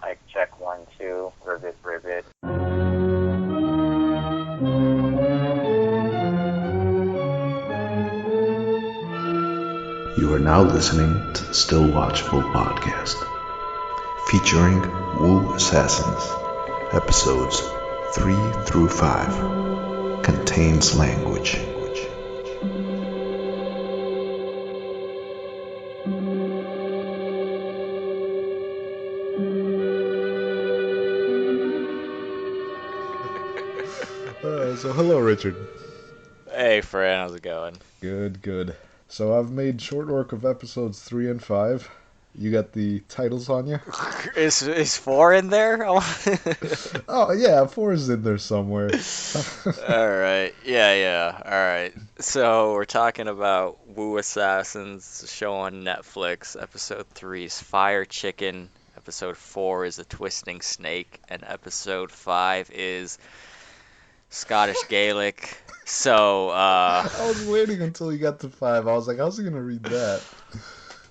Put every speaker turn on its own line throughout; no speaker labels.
Like check 1, 2, rivet, rivet.
You are now listening to the Still Watchable podcast, featuring Wu Assassins. Episodes 3 through 5 contains language. So hello, Richard.
Hey, Fran, how's it going?
Good. So I've made short work of episodes 3 and 5. You got the titles on you?
Is 4 in there?
Oh yeah, 4 is in there somewhere.
All right, yeah, all right. So we're talking about Wu Assassins, show on Netflix. Episode 3 is Fire Chicken. Episode 4 is A Twisting Snake, and episode 5 is Scottish Gaelic. So
I was waiting until you got to 5. I was like, how's he gonna read that?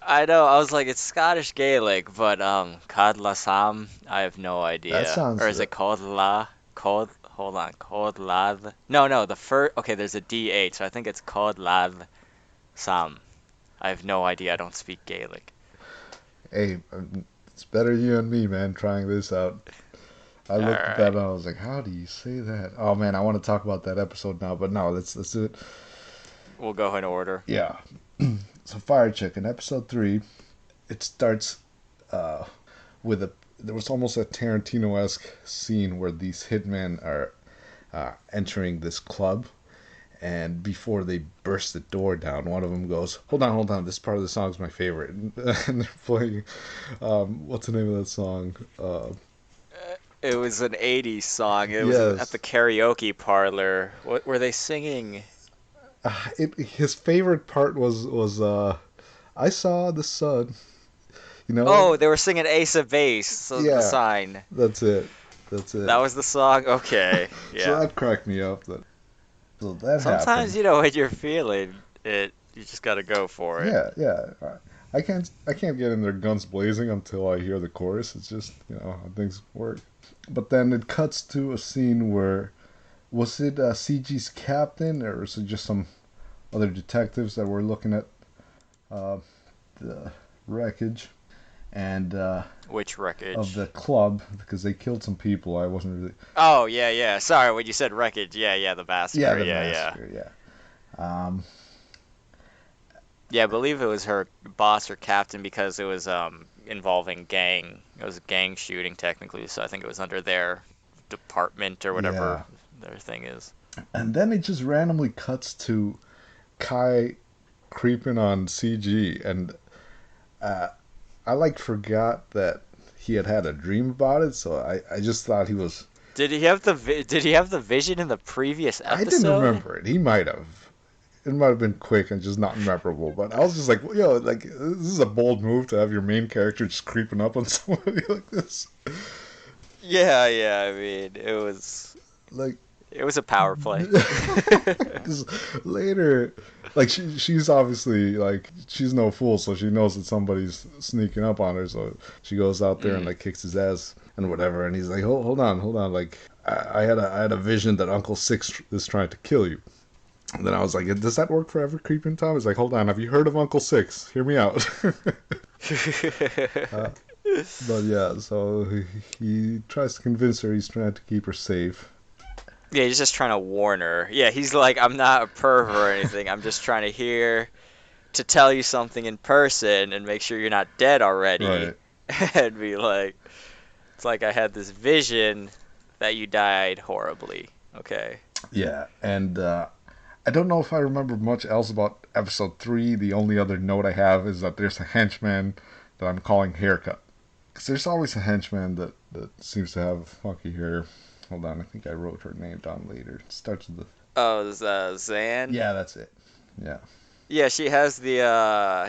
I know, I was like, it's Scottish Gaelic, but Cod La Sam, I have no idea.
That sounds.
Or is it Cod La? Cod? Hold on, Cod Lav? No, the first. Okay, there's a DH, so I think it's Cod Lav Sam. I have no idea. I don't speak Gaelic.
Hey, it's better you and me, man, trying this out. I looked at that and I was like, how do you say that? Oh man, I want to talk about that episode now, but no, let's do it.
We'll go in order.
Yeah. So Fire Chicken, episode 3, it starts with there was almost a Tarantino-esque scene where these hitmen are entering this club, and before they burst the door down, one of them goes, hold on, this part of the song is my favorite. And they're playing, what's the name of that song?
It was an 80s song. It was at the karaoke parlor. What were they singing?
His favorite part was I saw the sun. You know?
Oh, they were singing Ace of Base, so
yeah,
the sign.
That's it.
That was the song? Okay. Yeah.
So that cracked me up. So that
Sometimes,
happened.
you know, when you're feeling it, you just gotta go for it.
Yeah. I can't get in there guns blazing until I hear the chorus. It's just, you know, how things work. But then it cuts to a scene where, was it CG's captain, or was it just some other detectives that were looking at the wreckage? And
which wreckage?
Of the club, because they killed some people. I wasn't really.
Oh yeah. Sorry, when you said wreckage, yeah, the massacre.
Yeah, the massacre. Yeah.
Yeah, I believe it was her boss or captain because it was involving gang. It was a gang shooting technically, so I think it was under their department or whatever their thing is.
And then it just randomly cuts to Kai creeping on CG, and I forgot that he had a dream about it, so I just thought he was.
Did he have the vision in the previous episode?
I didn't remember it. He might have. It might have been quick and just not memorable, but I was just like, yo, like, this is a bold move to have your main character just creeping up on somebody like this.
Yeah, I mean, it was
like,
it was a power play.
Because later, like, she's obviously, like, she's no fool, so she knows that somebody's sneaking up on her, so she goes out there and, like, kicks his ass and whatever, and he's like, hold on, like, I had a vision that Uncle Six is trying to kill you. And then I was like, does that work for every creeping Tom? He's like, hold on, have you heard of Uncle Six? Hear me out. But yeah, so he tries to convince her he's trying to keep her safe.
Yeah, he's just trying to warn her. Yeah, he's like, I'm not a pervert or anything. I'm just trying to tell you something in person and make sure you're not dead already.
Right.
And be like, it's like I had this vision that you died horribly. Okay.
Yeah, and I don't know if I remember much else about episode 3. The only other note I have is that there's a henchman that I'm calling Haircut. Because there's always a henchman that seems to have funky hair. Hold on, I think I wrote her name down later. It starts with the...
Oh, Zan?
Yeah, that's it. Yeah.
Yeah, she has the...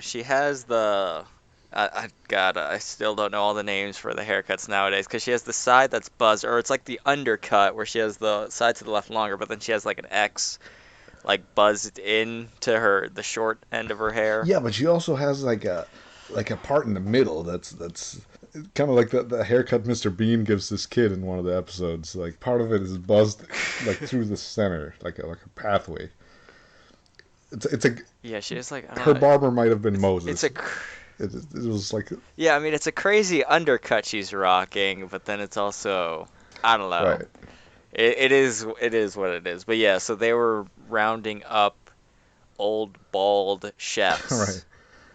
God, I still don't know all the names for the haircuts nowadays, because she has the side that's buzzed, or it's like the undercut, where she has the side to the left longer, but then she has like an X, like buzzed in to the short end of her hair.
Yeah, but she also has like a part in the middle that's kind of like the haircut Mr. Bean gives this kid in one of the episodes. Like part of it is buzzed like through the center, like a pathway. It's a
Yeah, she has like I
her
don't know.
barber might have been
It's
Moses.
a
It was like
yeah. I mean, it's a crazy undercut she's rocking, but then it's also I don't know.
right,
It is what it is. But yeah, so they were rounding up old bald
right.
chefs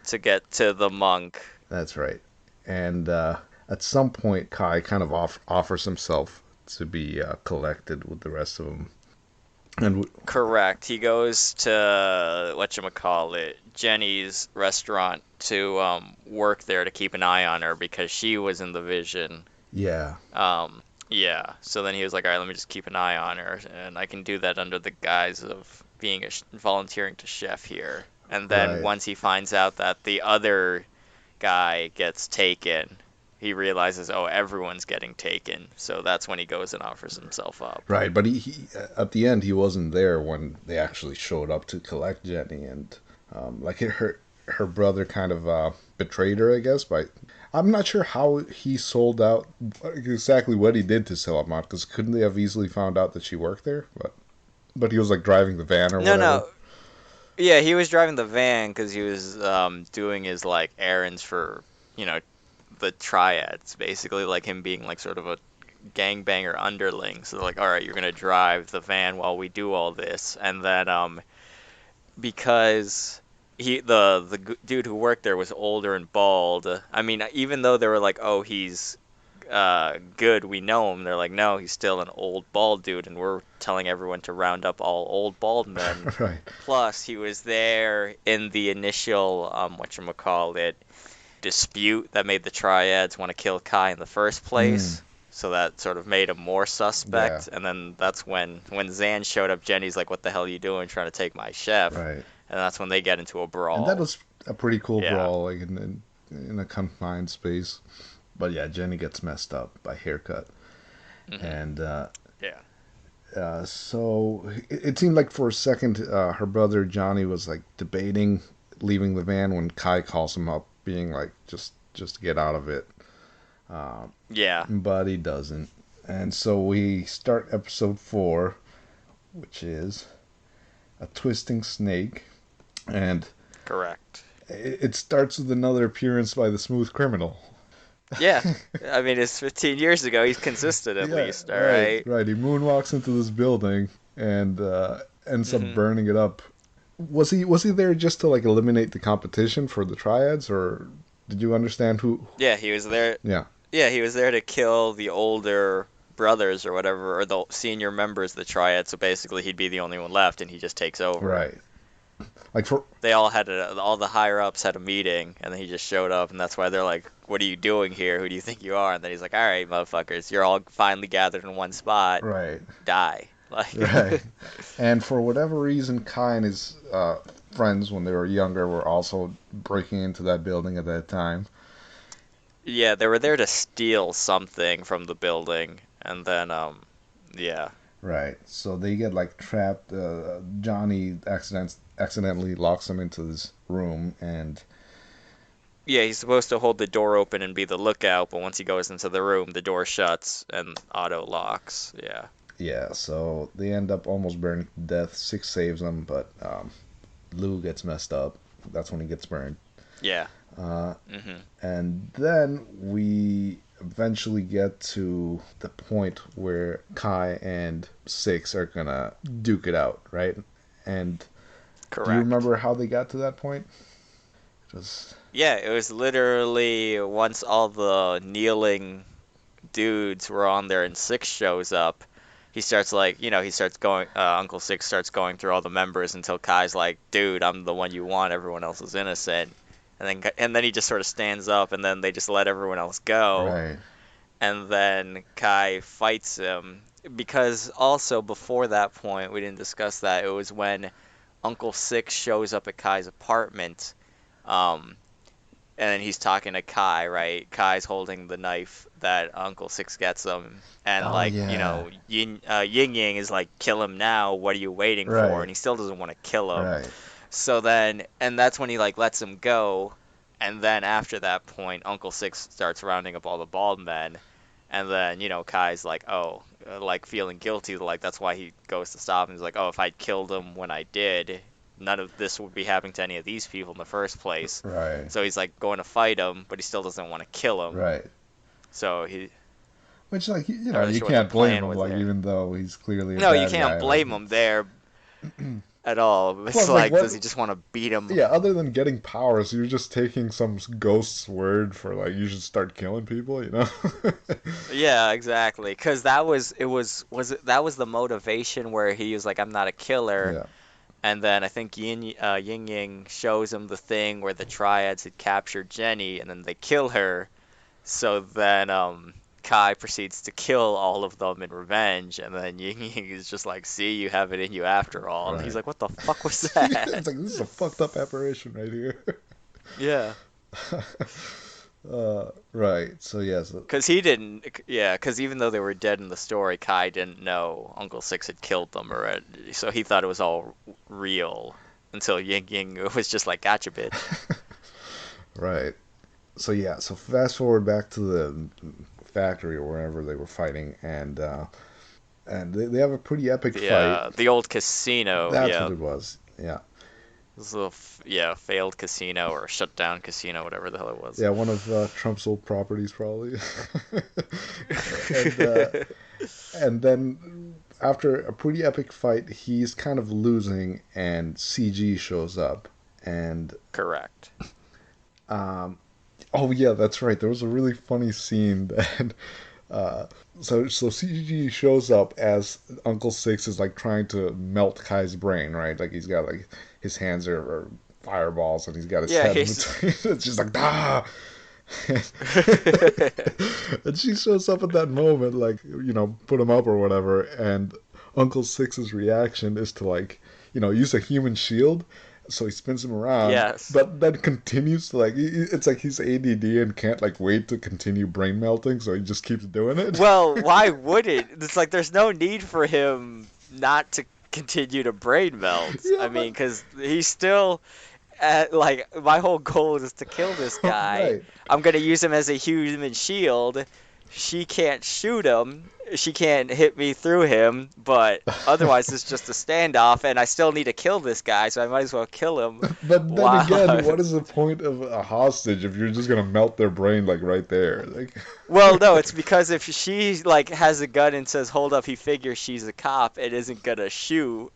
to get to the monk.
That's right. And at some point, Kai kind of offers himself to be collected with the rest of them. And
Correct. He goes to whatchamacallit, Jenny's restaurant to work there to keep an eye on her because she was in the vision.
yeah,
Yeah. So then he was like, all right, let me just keep an eye on her, and I can do that under the guise of being volunteering to chef here. And then
right.
once he finds out that the other guy gets taken, he realizes, oh, everyone's getting taken. So that's when he goes and offers himself up.
Right, but he at the end he wasn't there when they actually showed up to collect Jenny, and like her brother kind of betrayed her, I guess. By I'm not sure how he sold out exactly what he did to sell them out, because couldn't they have easily found out that she worked there? But he was like driving the van or
No,
whatever.
no. Yeah, he was driving the van because he was doing his like errands for, the triads, basically like him being like sort of a gangbanger underling. So they're like, all right, you're gonna drive the van while we do all this, and then because the dude who worked there was older and bald. I mean, even though they were like, oh, he's good, we know him. They're like, no, he's still an old bald dude, and we're telling everyone to round up all old bald men.
Right.
Plus, he was there in the initial whatchamacallit dispute that made the triads want to kill Kai in the first place. So that sort of made him more suspect.
Yeah.
And then that's when Zan showed up, Jenny's like, what the hell are you doing trying to take my chef?
Right.
And that's when they get into a brawl.
And that was a pretty cool
Yeah.
brawl, like in a confined space. But yeah, Jenny gets messed up by haircut, and so it seemed like for a second her brother Johnny was like debating leaving the van when Kai calls him up, being like, just get out of it.
Yeah.
But he doesn't, and so we start episode 4, which is a twisting snake, and
Correct.
it starts with another appearance by the Smooth Criminal.
Yeah. I mean, it's 15 years ago. He's consistent at least, all right?
Right. He moonwalks into this building and ends up burning it up. Was he there just to like eliminate the competition for the triads, or did you understand who?
Yeah, he was there.
Yeah.
Yeah, he was there to kill the older brothers or whatever, or the senior members of the triad. So basically, he'd be the only one left, and he just takes over.
Right. Like
They all all the higher ups had a meeting, and then he just showed up, and that's why they're like, "What are you doing here? Who do you think you are?" And then he's like, "All right, motherfuckers, you're all finally gathered in one spot.
Right.
Die." Like.
Right. And for whatever reason, Kai and his friends, when they were younger, were also breaking into that building at that time.
Yeah, they were there to steal something from the building, and then yeah.
Right. So they get like trapped. Johnny accidentally locks them into this room, and
Yeah, he's supposed to hold the door open and be the lookout, but once he goes into the room, the door shuts and auto locks. Yeah.
yeah, so they end up almost burning to death. Six saves them, but Lou gets messed up. That's when he gets burned.
Yeah.
And then we eventually get to the point where Kai and Six are gonna duke it out, right? And
Correct.
do you remember how they got to that point?
Yeah, it was literally once all the kneeling dudes were on there and Six shows up, he starts going, Uncle Six starts going through all the members until Kai's like, dude, I'm the one you want, everyone else is innocent. And then he just sort of stands up, and then they just let everyone else go.
Right.
And then Kai fights him. Because also, before that point, we didn't discuss that, it was when Uncle Six shows up at Kai's apartment, and then he's talking to Kai, right? Kai's holding the knife that Uncle Six gets him. And, Yin Yang is like, kill him now, what are you waiting for? And he still doesn't want to kill him.
Right.
So then, and that's when he like lets him go, And then after that point, Uncle Six starts rounding up all the bald men. And then, Kai's like, oh, like feeling guilty. Like, that's why he goes to stop him. He's like, oh, if I'd killed him when I did, none of this would be happening to any of these people in the first place.
Right.
So he's like going to fight him, but he still doesn't want to kill him.
Right.
So he.
Which, like,
Not really
you
sure what
can't
the
blame
plan
him,
was
like,
there.
even though he's clearly a
No, you
bad
can't
guy,
blame
like,
him there at all. It's
Plus,
like,
what-
does he just want to beat him?
Yeah, other than getting powers, you're just taking some ghost's word for, like, you should start killing people, you know?
Yeah, exactly. Because that was the motivation where he was like, I'm not a killer.
Yeah.
And then I think Yin Yang shows him the thing where the Triads had captured Jenny, and then they kill her. So then Kai proceeds to kill all of them in revenge, and then Yin Yang is just like, see, you have it in you after all. And he's
Right.
like, what the fuck was that?
It's like, this is a fucked up apparition right here.
Yeah.
Right. So, yeah. So,
Because he didn't, yeah, because even though they were dead in the story, Kai didn't know Uncle Six had killed them already. So he thought it was all real until Ying Ying was just like, gotcha, bitch.
right. So, yeah. So, fast forward back to the factory or wherever they were fighting, and they have a pretty epic fight.
The old casino,
That's
yeah.
what it was. Yeah.
This little, failed casino or shut down casino, whatever the hell it was.
Yeah, one of Trump's old properties, probably. and, and then after a pretty epic fight, he's kind of losing, and CG shows up, and
Correct.
oh yeah, that's right. There was a really funny scene that so CG shows up as Uncle Six is like trying to melt Kai's brain, right? Like he's got like his hands are fireballs and he's got his head in between. It's just like and she shows up at that moment, like, put him up or whatever, and Uncle Six's reaction is to, like, use a human shield. So he spins him around.
Yes.
But then continues to, like, it's like he's ADD and can't, like, wait to continue brain melting, so he just keeps doing it.
Well, why would it? It's like there's no need for him not to continue to brain melt.
Yeah,
I mean, because he's still, like, my whole goal is to kill this guy.
Right.
I'm going to use him as a human shield. She can't shoot him. She can't hit me through him, but otherwise it's just a standoff, and I still need to kill this guy, so I might as well kill him.
But then again, what is the point of a hostage if you're just gonna melt their brain, like, right there? Like,
Well, no, it's because if she, like, has a gun and says, hold up, he figures she's a cop and isn't gonna shoot,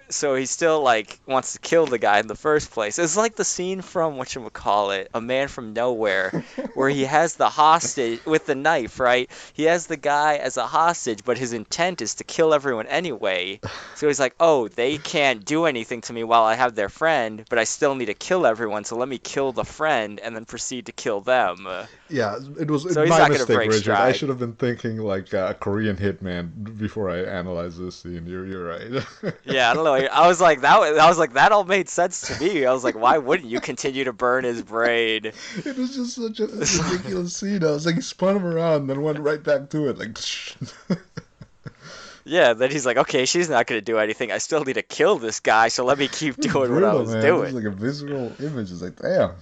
so he still, like, wants to kill the guy in the first place. It's like the scene from, whatchamacallit, A Man from Nowhere, where he has the hostage with the knife, right? He has the guy as a hostage, but his intent is to kill everyone anyway. So he's like, oh, they can't do anything to me while I have their friend, but I still need to kill everyone, so let me kill the friend and then proceed to kill them.
yeah, it was
So he's
my
not gonna
mistake,
break
Richard. I
stride.
should have been thinking like a Korean hitman before I analyzed this scene. You're right.
Yeah, I don't know. I was like that all made sense to me. I was like, why wouldn't you continue to burn his brain?
It was just such a ridiculous scene. I was like, he spun him around, then went right back to it, like.
Yeah, then he's like, okay, she's not gonna do anything. I still need to kill this guy, so let me keep
It's
doing what I
brutal,
was
man.
doing.
It's like a visceral image. It's like, damn.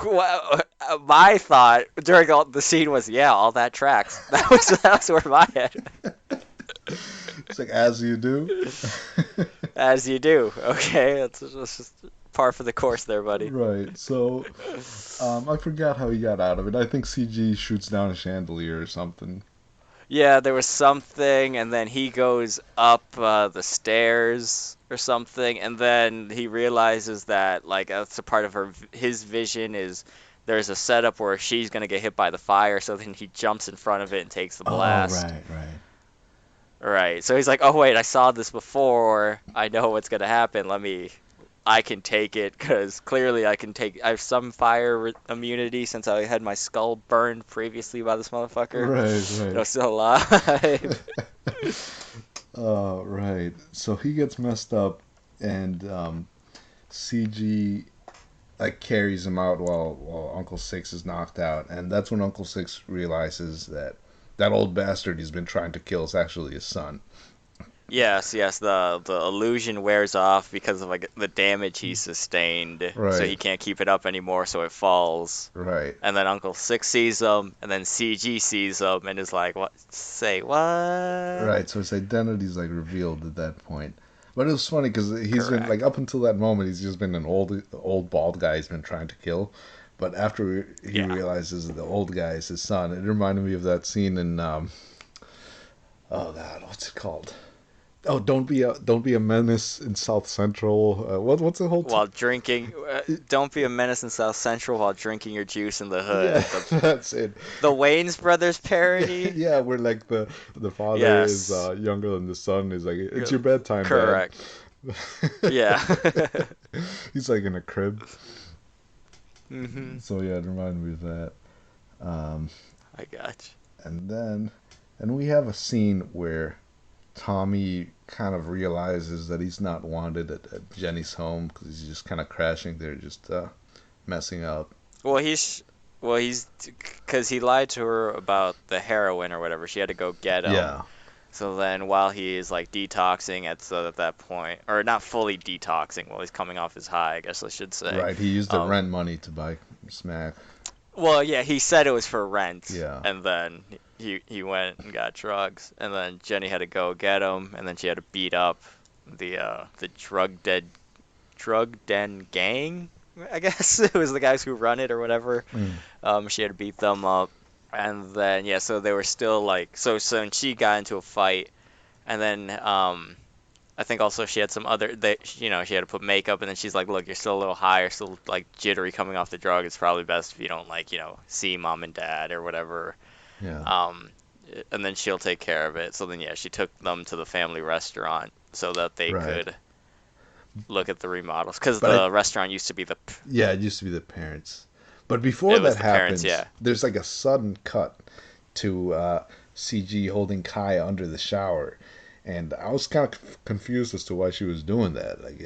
Well, my thought during all the scene was, yeah, all that tracks. That was where my head.
It's like, as you do.
As you do. Okay, that's just par for the course there, buddy.
Right. So, I forgot how he got out of it. I think CG shoots down a chandelier or something.
Yeah, there was something, and then he goes up the stairs or something, and then he realizes that, like, that's a part of his vision is there's a setup where she's gonna get hit by the fire, so then he jumps in front of it and takes the blast.
Oh, right.
Right. So he's like, oh wait, I saw this before. I know what's gonna happen. I can take it because clearly I have some fire immunity since I had my skull burned previously by this motherfucker.
Right.
And I'm still alive.
Right. So he gets messed up, and CG like carries him out while Uncle Six is knocked out, and that's when Uncle Six realizes that old bastard he's been trying to kill is actually his son.
Yes, yes, the illusion wears off because of like the damage he sustained, so he
Right,
can't keep it up anymore, so it falls.
right,
And then Uncle Six sees him, and then CG sees him, and is like, "What? Say what?"
right. So his identity's like revealed at that point. But it was funny because he's been like
Correct.
up until that moment, he's just been an old bald guy he's been trying to kill. But after he
Yeah.
realizes the old guy is his son, it reminded me of that scene in oh God, what's it called? Oh, don't be a menace in South Central. What's the whole
While drinking, don't be a menace in South Central while drinking your juice in the
yeah,
hood.
that's it.
The Wayne's Brothers parody.
Yeah, where like the father is
Yes.
younger than the son. Is like it's
You're-
your bedtime, Dad.
Correct. Yeah.
He's like in a crib.
hmm
So yeah, it reminded me of that. Um,
I got
and we have a scene where Tommy kind of realizes that he's not wanted at Jenny's home because he's just kind of crashing there, just messing up.
you. Well, he's because he lied to her about the heroin or whatever. She had to go get him.
Yeah,
So then, while he is like detoxing at that point, or not fully detoxing, while he's coming off his high, I guess I should say.
right. He used the
Um,
rent money to buy smack.
well, yeah, he said it was for rent,
Yeah,
and then he went and got drugs, and then Jenny had to go get him, and then she had to beat up the drug den gang. I guess it was the guys who run it or whatever.
mm.
She had to beat them up, and then yeah, so they were still like so and she got into a fight, and then I think also she had some other she had to put makeup, and then she's like, look, you're still a little high, you're still like jittery coming off the drug. It's probably best if you don't like see mom and dad or whatever.
Yeah,
Um, and then she'll take care of it. So then yeah, she took them to the family restaurant so that they
right.
could look at the remodels because
But
the restaurant used to be
yeah, it used to be the parents. But before
it was
that
the parents,
happens,
yeah.
there's like a sudden cut to CG holding Kaya under the shower, and I was kind of confused as to why she was doing that. Like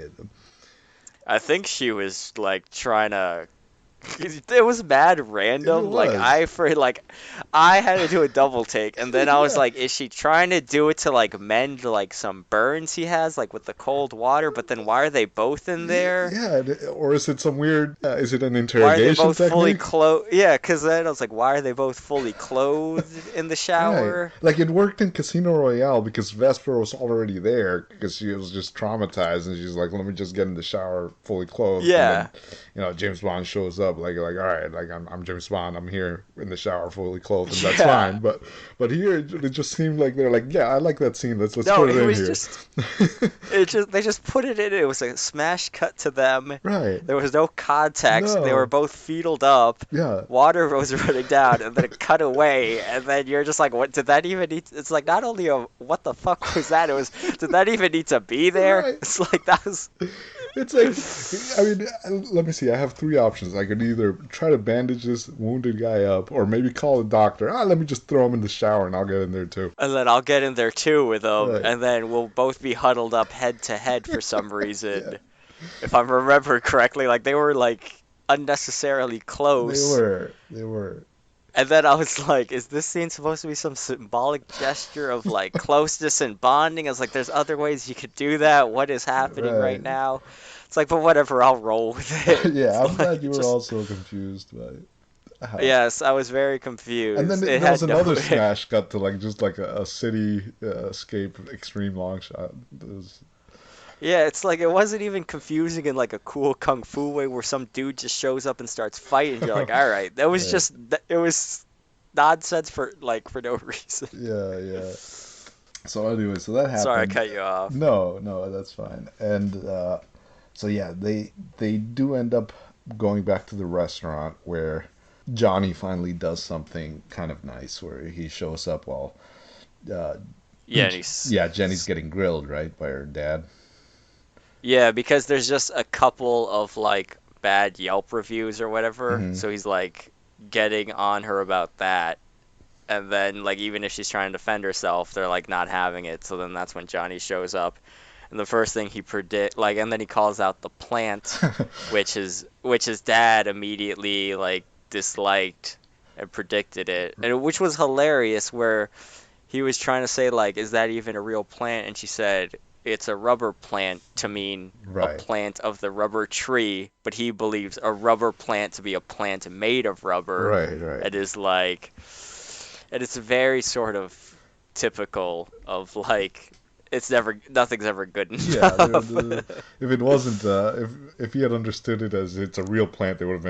I think she was like trying to. It was mad
it
random.
was.
I had to do a double take, and then I was
Yeah.
like, is she trying to do it to like mend like some burns he has like with the cold water? But then why are they both in there?
Yeah, or is it some weird? Is it an
Why are they
interrogation
both fully
technique?
clothed? Yeah, because then I was like, why are they both fully clothed in the
Right.
shower?
Like it worked in Casino Royale because Vesper was already there because she was just traumatized and she's like, let me just get in the shower fully clothed. And then,
Yeah,
James Bond shows up like, all right, like I'm James Bond. I'm here in the shower fully clothed and that's
yeah.
fine. But here it just seemed like they're like, yeah, I like that scene. Let's
No,
put it
it
in
was
here.
just they just put it in. It was a smash cut to them.
Right.
There was no context. They were
No.
both fetaled up.
Yeah.
Water was running down, and then it cut away, and then you're just like, "What did that even need?" It's like not only what the fuck was that? It was, did that even need to be there?
Right.
It's like that was.
It's like, I mean, let me see. I have three options. I could either try to bandage this wounded guy up, or maybe call a doctor. Let me just throw him in the shower and I'll get in there too.
And then I'll get in there too with them,
Right.
and then we'll both be huddled up head to head for some
Yeah,
reason. If I remember correctly, like they were like unnecessarily
they
close.
were. They were.
And then I was like, is this scene supposed to be some symbolic gesture of like closeness and bonding? I was like, there's other ways you could do that. What is happening right
Right.
now? It's like, but whatever, I'll roll with it.
Yeah, I'm
It's
glad you
like
were
just
also confused by how.
yes, I was very
And then
confused. It
there was
had no
another smash cut to like just like a city escape extreme long shot. It was,
yeah, it's like it wasn't even confusing in like a cool kung fu way where some dude just shows up and starts fighting. You're like, all right, that was
right.
just it was nonsense for no reason.
Yeah, yeah. So anyway, so that
Sorry, I
happened.
cut you off.
No, that's fine. And so yeah, they do end up going back to the restaurant where Johnny finally does something kind of nice, where he shows up while uh,
Yeah, and he's
yeah, Jenny's getting grilled right by her dad.
yeah, because there's just a couple of like bad Yelp reviews or whatever.
Hmm.
So he's like getting on her about that. And then like even if she's trying to defend herself, they're like not having it. So then that's when Johnny shows up. And the first thing he and then he calls out the plant, which his dad immediately like disliked and predicted it. And which was hilarious where he was trying to say, like, is that even a real plant? And she said, it's a rubber plant to mean a
Right.
plant of the rubber tree, but he believes a rubber plant to be a plant made of rubber.
Right. Right.
It is like, and it's very sort of typical of like, nothing's ever good
Yeah.
enough.
If it wasn't, if he had understood it as it's a real plant, he would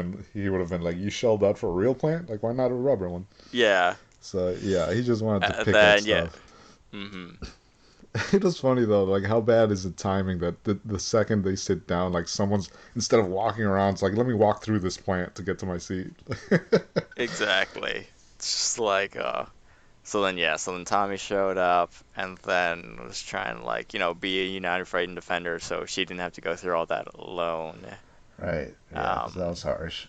have been like, you shelled out for a real plant? Like, why not a rubber one?
Yeah.
So yeah, he just wanted to
And
pick at
then, yeah.
stuff.
hmm
It was funny though, like how bad is the timing that the second they sit down, like someone's instead of walking around, it's like let me walk through this plant to get to my seat.
Exactly. It's just like, so then Tommy showed up and then was trying to, like, be a United Fighting Defender so she didn't have to go through all that alone.
Right. Yeah, 'cause that
Um,
was harsh.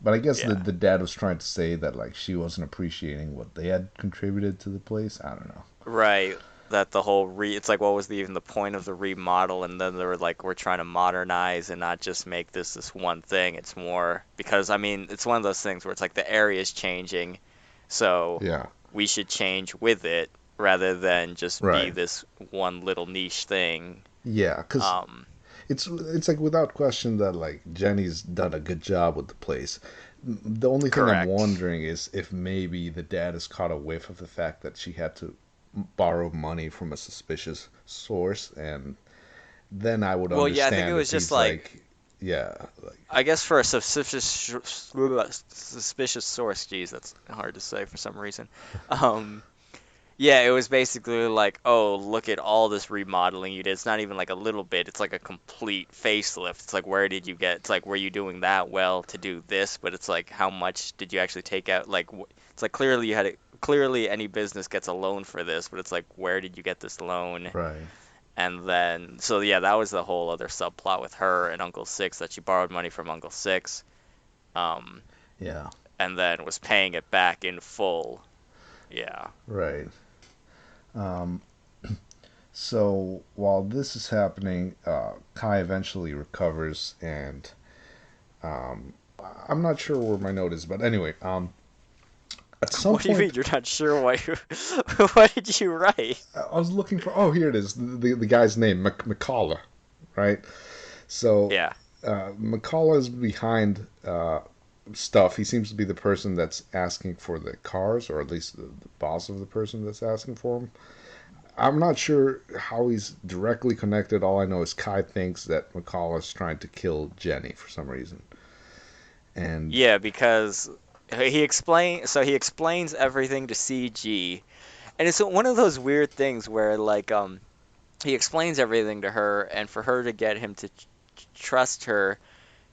But I guess the
yeah.
the dad was trying to say that like she wasn't appreciating what they had contributed to the place. I don't know.
Right. That the whole it's like, what was even the point of the remodel? And then they were like, we're trying to modernize and not just make this one thing. It's more because, I mean, it's one of those things where it's like the area is changing, so
Yeah.
we should change with it rather than just be
Right.
this one little niche thing.
Yeah, because
Um,
it's like without question that like Jenny's done a good job with the place. The only thing I'm
Correct.
wondering is if maybe the dad has caught a whiff of the fact that she had to borrow money from a suspicious source, and then I would
Well, yeah, I think it
understand
was
if
just
he's
like,
like, yeah, like
I guess for a suspicious source, geez, that's hard to say for some reason. Um, yeah, it was basically like, oh, look at all this remodeling you did. It's not even like a little bit, it's like a complete facelift. It's like, where did you get, it's like, were you doing that well to do this? But it's like, how much did you actually take out? Like, it's like clearly you had it. Clearly, any business gets a loan for this, but it's like, where did you get this loan?
right,
And then, so yeah, that was the whole other subplot with her and Uncle Six, that she borrowed money from Uncle Six, um,
yeah,
and then was paying it back in full. Yeah.
right. Um, so while this is happening, Kai eventually recovers, and um, I'm not sure where my note is, but anyway, at some
What do you mean
point
you're not sure what you, what did you write?
I was looking for. Oh, here it is. The guy's name, McCullough, right? So
Yeah.
McCullough is behind stuff. He seems to be the person that's asking for the cars, or at least the boss of the person that's asking for them. I'm not sure how he's directly connected. All I know is Kai thinks that McCullough is trying to kill Jenny for some reason, and
Yeah, because he explains everything to CG, and it's one of those weird things where, like, he explains everything to her, and for her to get him to trust her,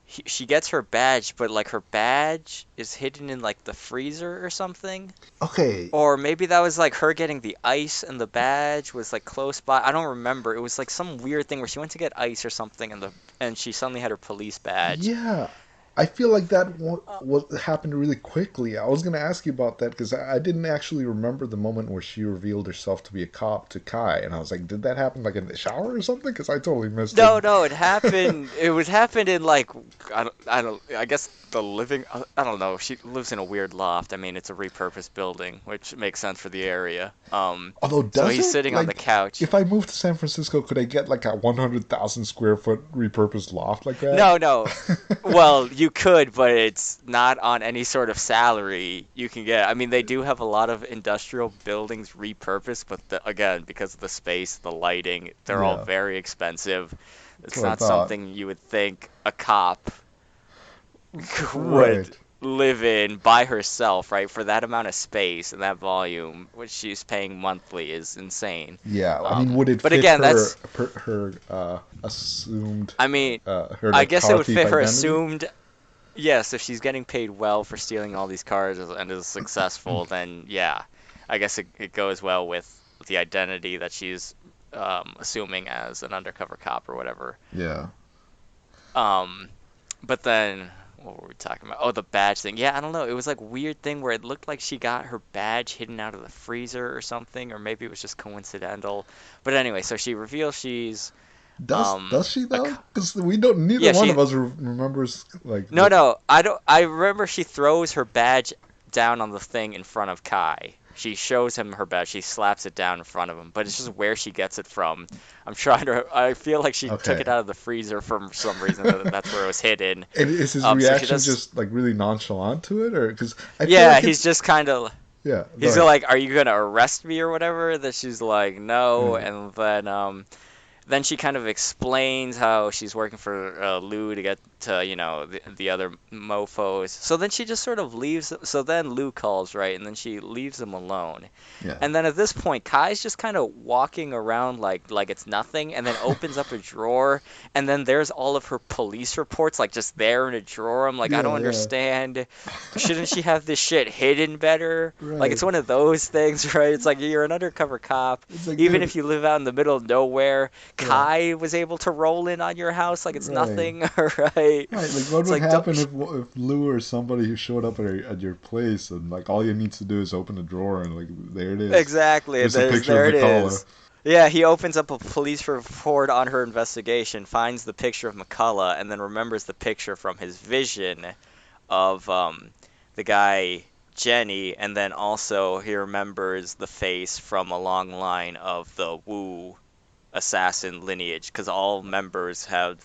she gets her badge, but like her badge is hidden in like the freezer or something.
okay,
Or maybe that was like her getting the ice and the badge was like close by. I don't remember. It was like some weird thing where she went to get ice or something, and she suddenly had her police badge.
yeah, I feel like that
Uh,
was happened really quickly. I was going to ask you about that because I didn't actually remember the moment where she revealed herself to be a cop to Kai, and I was like, did that happen like in the shower or something? Because I totally missed it.
No, no, it happened. It was happened in like, I guess the living. I don't know. She lives in a weird loft. I mean, it's a repurposed building, which makes sense for the area.
Although,
So
does
he's
it?
sitting on the
Like,
couch.
if I moved to San Francisco, could I get like a 100,000 square foot repurposed loft like that?
No, no. Well, you could, but it's not on any sort of salary you can get. I mean, they do have a lot of industrial buildings repurposed, but again, because of the space, the lighting, they're all
Yeah,
very expensive.
that's
It's
what I
not
thought.
something you would think a cop would
Right.
live in by herself, right? For that amount of space and that volume, which she's paying monthly, is insane.
Yeah, I mean, would it
But
fit
again, that's,
her assumed
I mean,
her
I
like
guess it
car
would
thief
fit her
identity?
assumed. Yes, if she's getting paid well for stealing all these cars and is successful, then yeah, I guess it goes well with the identity that she's assuming as an undercover cop or whatever.
Yeah.
Um, but then what were we talking about? Oh, the badge thing. Yeah, I don't know. It was like weird thing where it looked like she got her badge hidden out of the freezer or something, or maybe it was just coincidental. But anyway, so she reveals she's
Does she
a
though? Because we don't. Neither
yeah,
one
she
of us remembers like
no,
the.
no, I don't. I remember she throws her badge down on the thing in front of Kai. She shows him her bed. She slaps it down in front of him, but it's just where she gets it from. I feel like she took
Okay.
it out of the freezer for some reason. That's where it was hidden.
And is his
So she
reaction
does.
just like really nonchalant to it, or because I feel
Yeah,
like
he's
it's
just kind of.
yeah. Go
He's
ahead.
like, "Are you gonna arrest me or whatever?" That she's like, "No,"
Right.
and then she kind of explains how she's working for Lou to get to, the other mofos. So then she just sort of leaves. So then Lou calls, right? And then she leaves him alone.
Yeah.
And then at this point, Kai's just kind of walking around like it's nothing, and then opens up a drawer, and then there's all of her police reports like just there in a drawer. I'm like, I don't
Yeah. Yeah.
understand. Shouldn't she have this shit hidden better? Like
Right.
it's one of those things, right? It's like you're an undercover cop.
It's like,
Even
dude.
if you live out in the middle of nowhere,
Yeah.
Kai was able to roll in on your house like it's
Right.
nothing, right?
Right, like what
It's
would
like, don't,
happen if Lou or somebody who showed up at your place and like all you need to do is open a drawer and like there it is.
exactly,
There's a picture of
there it
McCullough.
is. Yeah, he opens up a police report on her investigation, finds the picture of McCullough, and then remembers the picture from his vision of the guy Jenny, and then also he remembers the face from a long line of the Wu assassin lineage, because all members have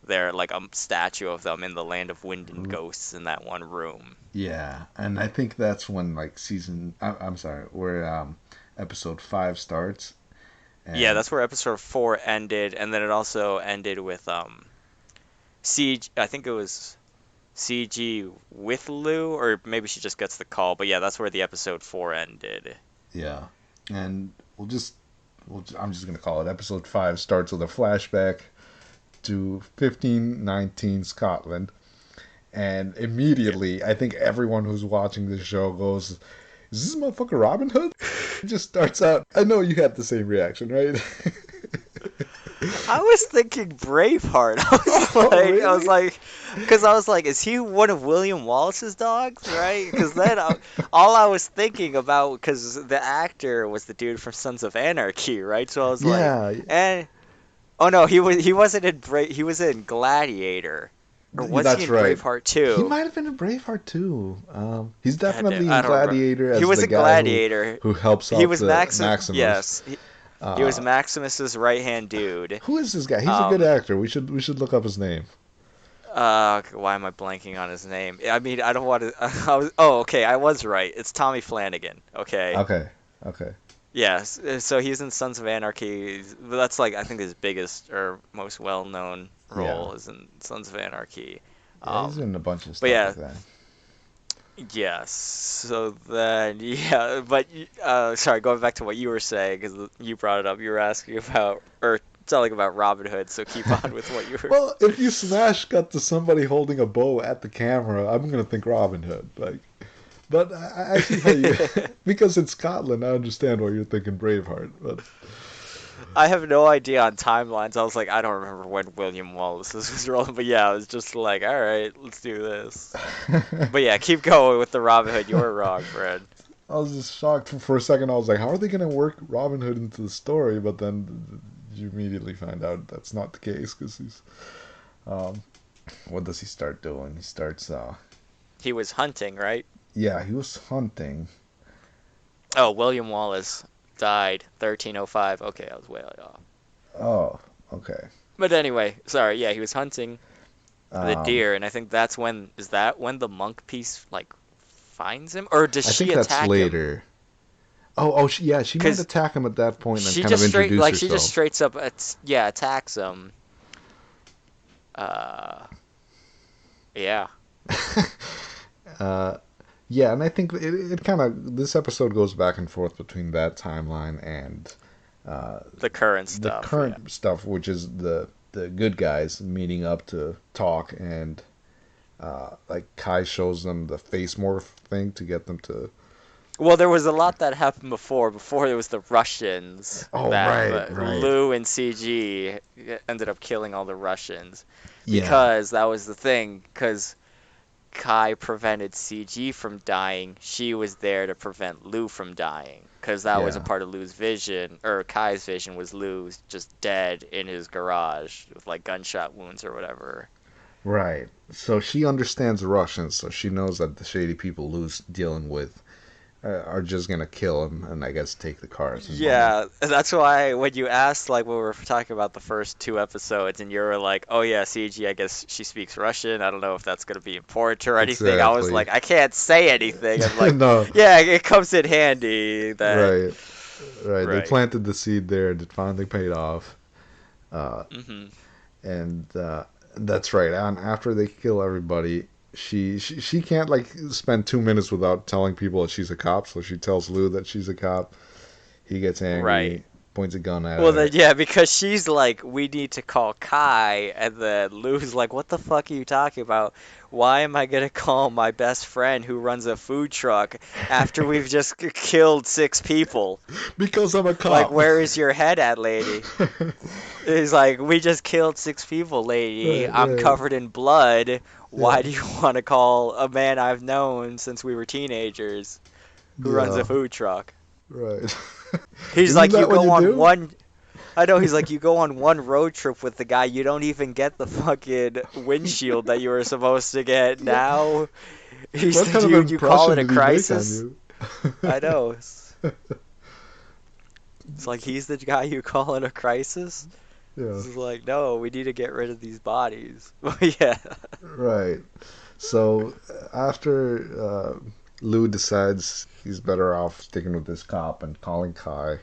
their like a statue of them in the land of wind and ghosts in that one room.
Yeah, and I think that's when like I'm sorry, where episode 5 starts.
Yeah,
And
that's where episode 4 ended, and then it also ended with CG. I think it was CG with Lou, or maybe she just gets the call. But yeah, that's where the episode 4 ended.
yeah, and I'm just gonna call it episode 5 starts with a flashback to 1519 Scotland. And immediately, I think everyone who's watching this show goes, "Is this motherfucker Robin Hood?" It just starts out. I know you had the same reaction, right?
I was thinking Braveheart.
Oh, really?
Because I was like, is he one of William Wallace's dogs, right? Because then all I was thinking about, because the actor was the dude from Sons of Anarchy, right? So I was like,
Yeah,
oh no, he wasn't in he was in Gladiator, or was he
that's
in
right.
Braveheart
He
too?
might have been in Braveheart too. He's
God damn,
definitely in
I don't remember.
Gladiator
He
as
was
the
in
guy
Gladiator.
who helps
He
out
was
the Maximus.
Yes, he was
Uh,
Maximus's right hand dude.
who is this guy? He's a good
Um,
actor. We should look up his name.
why am I blanking on his name? I mean, I don't want to. Oh, okay, I was right. It's Tommy Flanagan. Okay.
Okay, okay.
Yes. So he's in Sons of Anarchy. That's like I think his biggest or most well-known
Yeah,
role is in Sons of Anarchy.
yeah. He's in a bunch of
But
stuff
yeah,
like that.
yes. So then, yeah. But sorry, going back to what you were saying because you brought it up. You were asking about or telling about Robin Hood. So keep on with what you were.
Well, if you smash cut to somebody holding a bow at the camera, I'm gonna think Robin Hood. Like, but I see how you because it's Scotland. I understand why you're thinking Braveheart. But
I have no idea on timelines. I was like, I don't remember when William Wallace was rolling, but yeah, I was just like, all right, let's do this. But yeah, keep going with the Robin Hood. You were wrong, Fred.
I was just shocked for a second. I was like, how are they gonna work Robin Hood into the story? But then you immediately find out that's not the case because he's um, what does he start doing? He starts
He was hunting, right?
yeah, he was hunting.
Oh, William Wallace died 1305. Okay, I was way off.
Oh, okay.
But anyway, sorry. Yeah, he was hunting the
Um,
deer, and I think that's when is that when the monk piece like finds him, or does
I
she
think that's
attack him?
later. Oh, yeah, she might
Because
attack him at that point and
she
kind of
just straight
introduce
like she just
herself.
straight up attacks him. Uh, yeah.
uh, yeah, and I think it kind of this episode goes back and forth between that timeline and
The current
the
stuff, yeah.
current stuff, which is the good guys meeting up to talk, and like Kai shows them the face morph thing to get them to.
Well, there was a lot that happened before. Before there was the Russians
Oh,
that
right.
Lou and CG ended up killing all the Russians
Yeah,
because that was the thing. Because Kai prevented CG from dying, she was there to prevent Lou from dying. Because that was a
yeah,
part of Lou's vision, or Kai's vision was Lou just dead in his garage with like gunshot wounds or whatever.
right. So she understands Russian, so she knows that the shady people Lou's dealing with. are just gonna kill him and I guess take the cars and money.
Yeah, that's why when you asked, like, when we were talking about the first two episodes, and you were like, "Oh yeah, CG, I guess she speaks Russian. I don't know if that's gonna be important or anything." I was
Exactly.
like, I can't say anything. I'm like,
No,
yeah, it comes in handy that,
right, right. They
right.
planted the seed there and it finally paid off. Uh,
Hmm.
and that's right. And after they kill everybody, she can't like spend 2 minutes without telling people that she's a cop. So she tells Lou that she's a cop. He gets
Right.
angry, points a gun at
Well, then,
her.
yeah, because she's like, we need to call Kai, and then Lou's like, what the fuck are you talking about? Why am I gonna call my best friend who runs a food truck after we've just killed six people?
Because I'm a
Like,
cop.
where is your head at, lady? He's like, we just killed six people, lady.
Right,
I'm
right.
covered in blood.
Yeah,
Why do you want to call a man I've known since we were teenagers who runs a
yeah,
food truck?
right.
He's
Isn't
like, you
that what
go
you
on
do?
one. I know he's like, you go on one road trip with the guy, you don't even get the fucking windshield that you were supposed to get.
Yeah.
Now he's
What kind of
you call it
impression
a
did he make on
crisis.
you?
I know. It's like he's the guy you call it a crisis.
Yeah,
This is like, no, we need to get rid of these bodies. Yeah.
right. So after Lou decides he's better off sticking with this cop and calling Kai,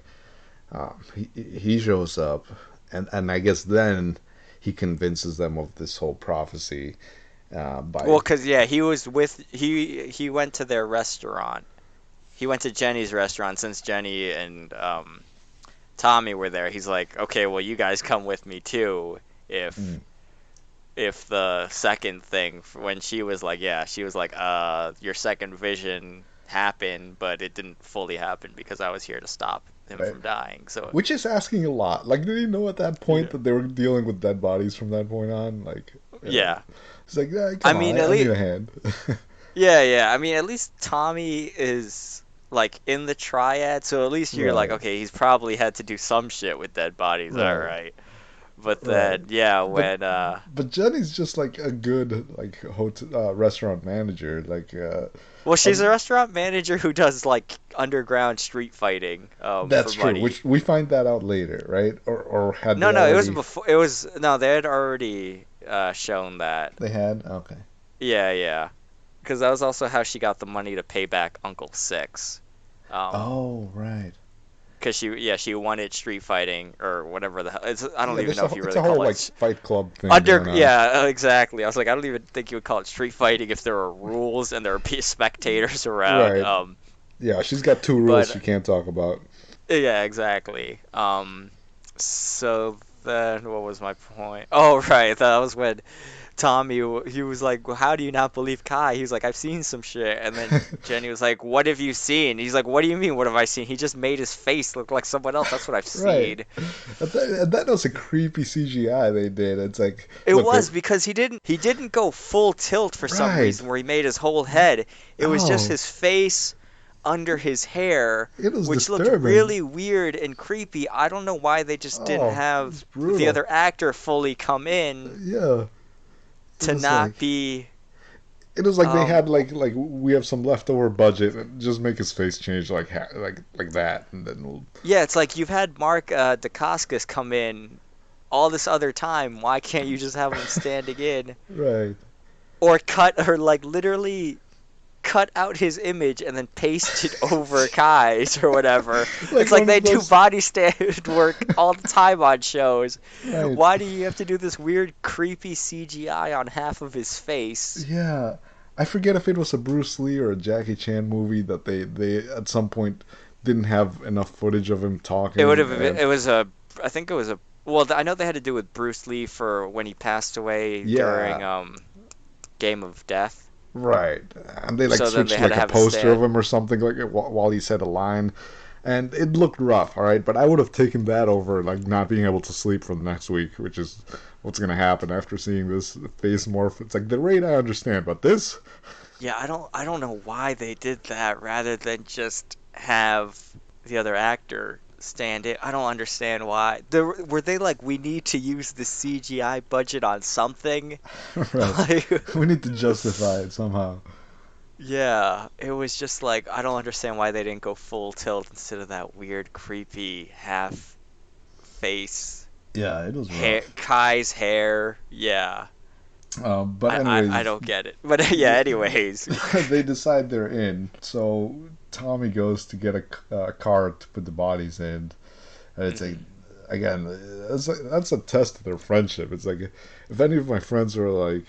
he shows up, and I guess then he convinces them of this whole prophecy
Well,
by
'cause yeah, he was with he went to their restaurant. He went to Jenny's restaurant since Jenny and Tommy were there. He's like, okay, well, you guys come with me too. If
mm,
if the second thing when she was like, yeah, she was like, your second vision happened, but it didn't fully happen because I was here to stop him
right,
from dying. So
which is asking a lot. Like, did he know at that point
yeah,
that they were dealing with dead bodies from that point on? Like,
yeah.
it's like,
I
come on,
mean, at
I need
least
a hand.
yeah, yeah. I mean, at least Tommy is like in the triad, so at least you're like,
Right,
okay, he's probably had to do some shit with dead bodies. All
right,
right. But
right.
then, yeah,
But
when
but Jenny's just like a good like hotel restaurant manager. Like,
well, she's a
um,
restaurant manager who does like underground street fighting for
that's true.
money.
Which we find that out later, right? Or had
No,
they
no, it was
already?
before. It was no, they had already shown that.
They had okay.
Yeah, yeah, because that was also how she got the money to pay back Uncle Six.
Oh, right.
Because she wanted street fighting or whatever the hell. I don't
Yeah,
even know if you
it's a
really
whole
call it
like Fight Club thing
under.
going on.
Yeah, exactly. I was like, I don't even think you would call it street fighting if there are rules and there are spectators around.
Right. Yeah, she's got two rules she
But
can't talk about.
yeah, exactly. So then what was my point? Oh, right. That was when Tommy, he was like, well, how do you not believe Kai? He was like, I've seen some shit. And then Jenny was like, what have you seen? He's like, what do you mean, what have I seen? He just made his face look like someone else. That's what I've
Right.
seen.
That was a creepy CGI they did. It's like,
It
look,
was because he didn't go full tilt for some
right.
reason where he made his whole head. It was just
No,
his face under his hair,
it was
which looked
disturbing.
really weird and creepy. I don't know why they just didn't
Oh, it's
have the
brutal.
other actor fully come in
Yeah, it
to
was like
not be
they
um
had like we have some leftover budget and just make his face change like like that and then we'll
yeah, it's like you've had Mark Dacascos come in all this other time. Why can't you just have him standing in
right.
or cut or like literally cut out his image and then paste it over Kai's or whatever.
Like
It's like
one
they
of
do
those
body stand work all the time on shows.
right.
Why do you have to do this weird, creepy CGI on half of his face?
Yeah. I forget if it was a Bruce Lee or a Jackie Chan movie that they at some point didn't have enough footage of him
It would
talking
have.
and
It was a. I think it was a. Well, I know they had to do with Bruce Lee for when he passed away during
yeah,
Game of Death.
right. And they like
So then they
switched
had
like
to
a
have a
poster of
stand.
him or something like it while he said a line. And it looked rough, all right, but I would have taken that over like not being able to sleep for the next week, which is what's gonna happen after seeing this face morph. It's like the raid I understand, but this,
Yeah, I don't know why they did that rather than just have the other actor stand in. I don't understand why. Were they like, we need to use the CGI budget on something?
right?
Like,
We need to justify it somehow.
Yeah, it was just like I don't understand why they didn't go full tilt instead of that weird, creepy half face
Yeah, it was
hair,
rough.
Kai's hair. Yeah,
But
I
anyways,
don't get it. But yeah, anyways.
they decide they're in. So Tommy goes to get a car to put the bodies in. And it's like,
Mhm.
again, that's a test of their friendship. It's like, if any of my friends were like,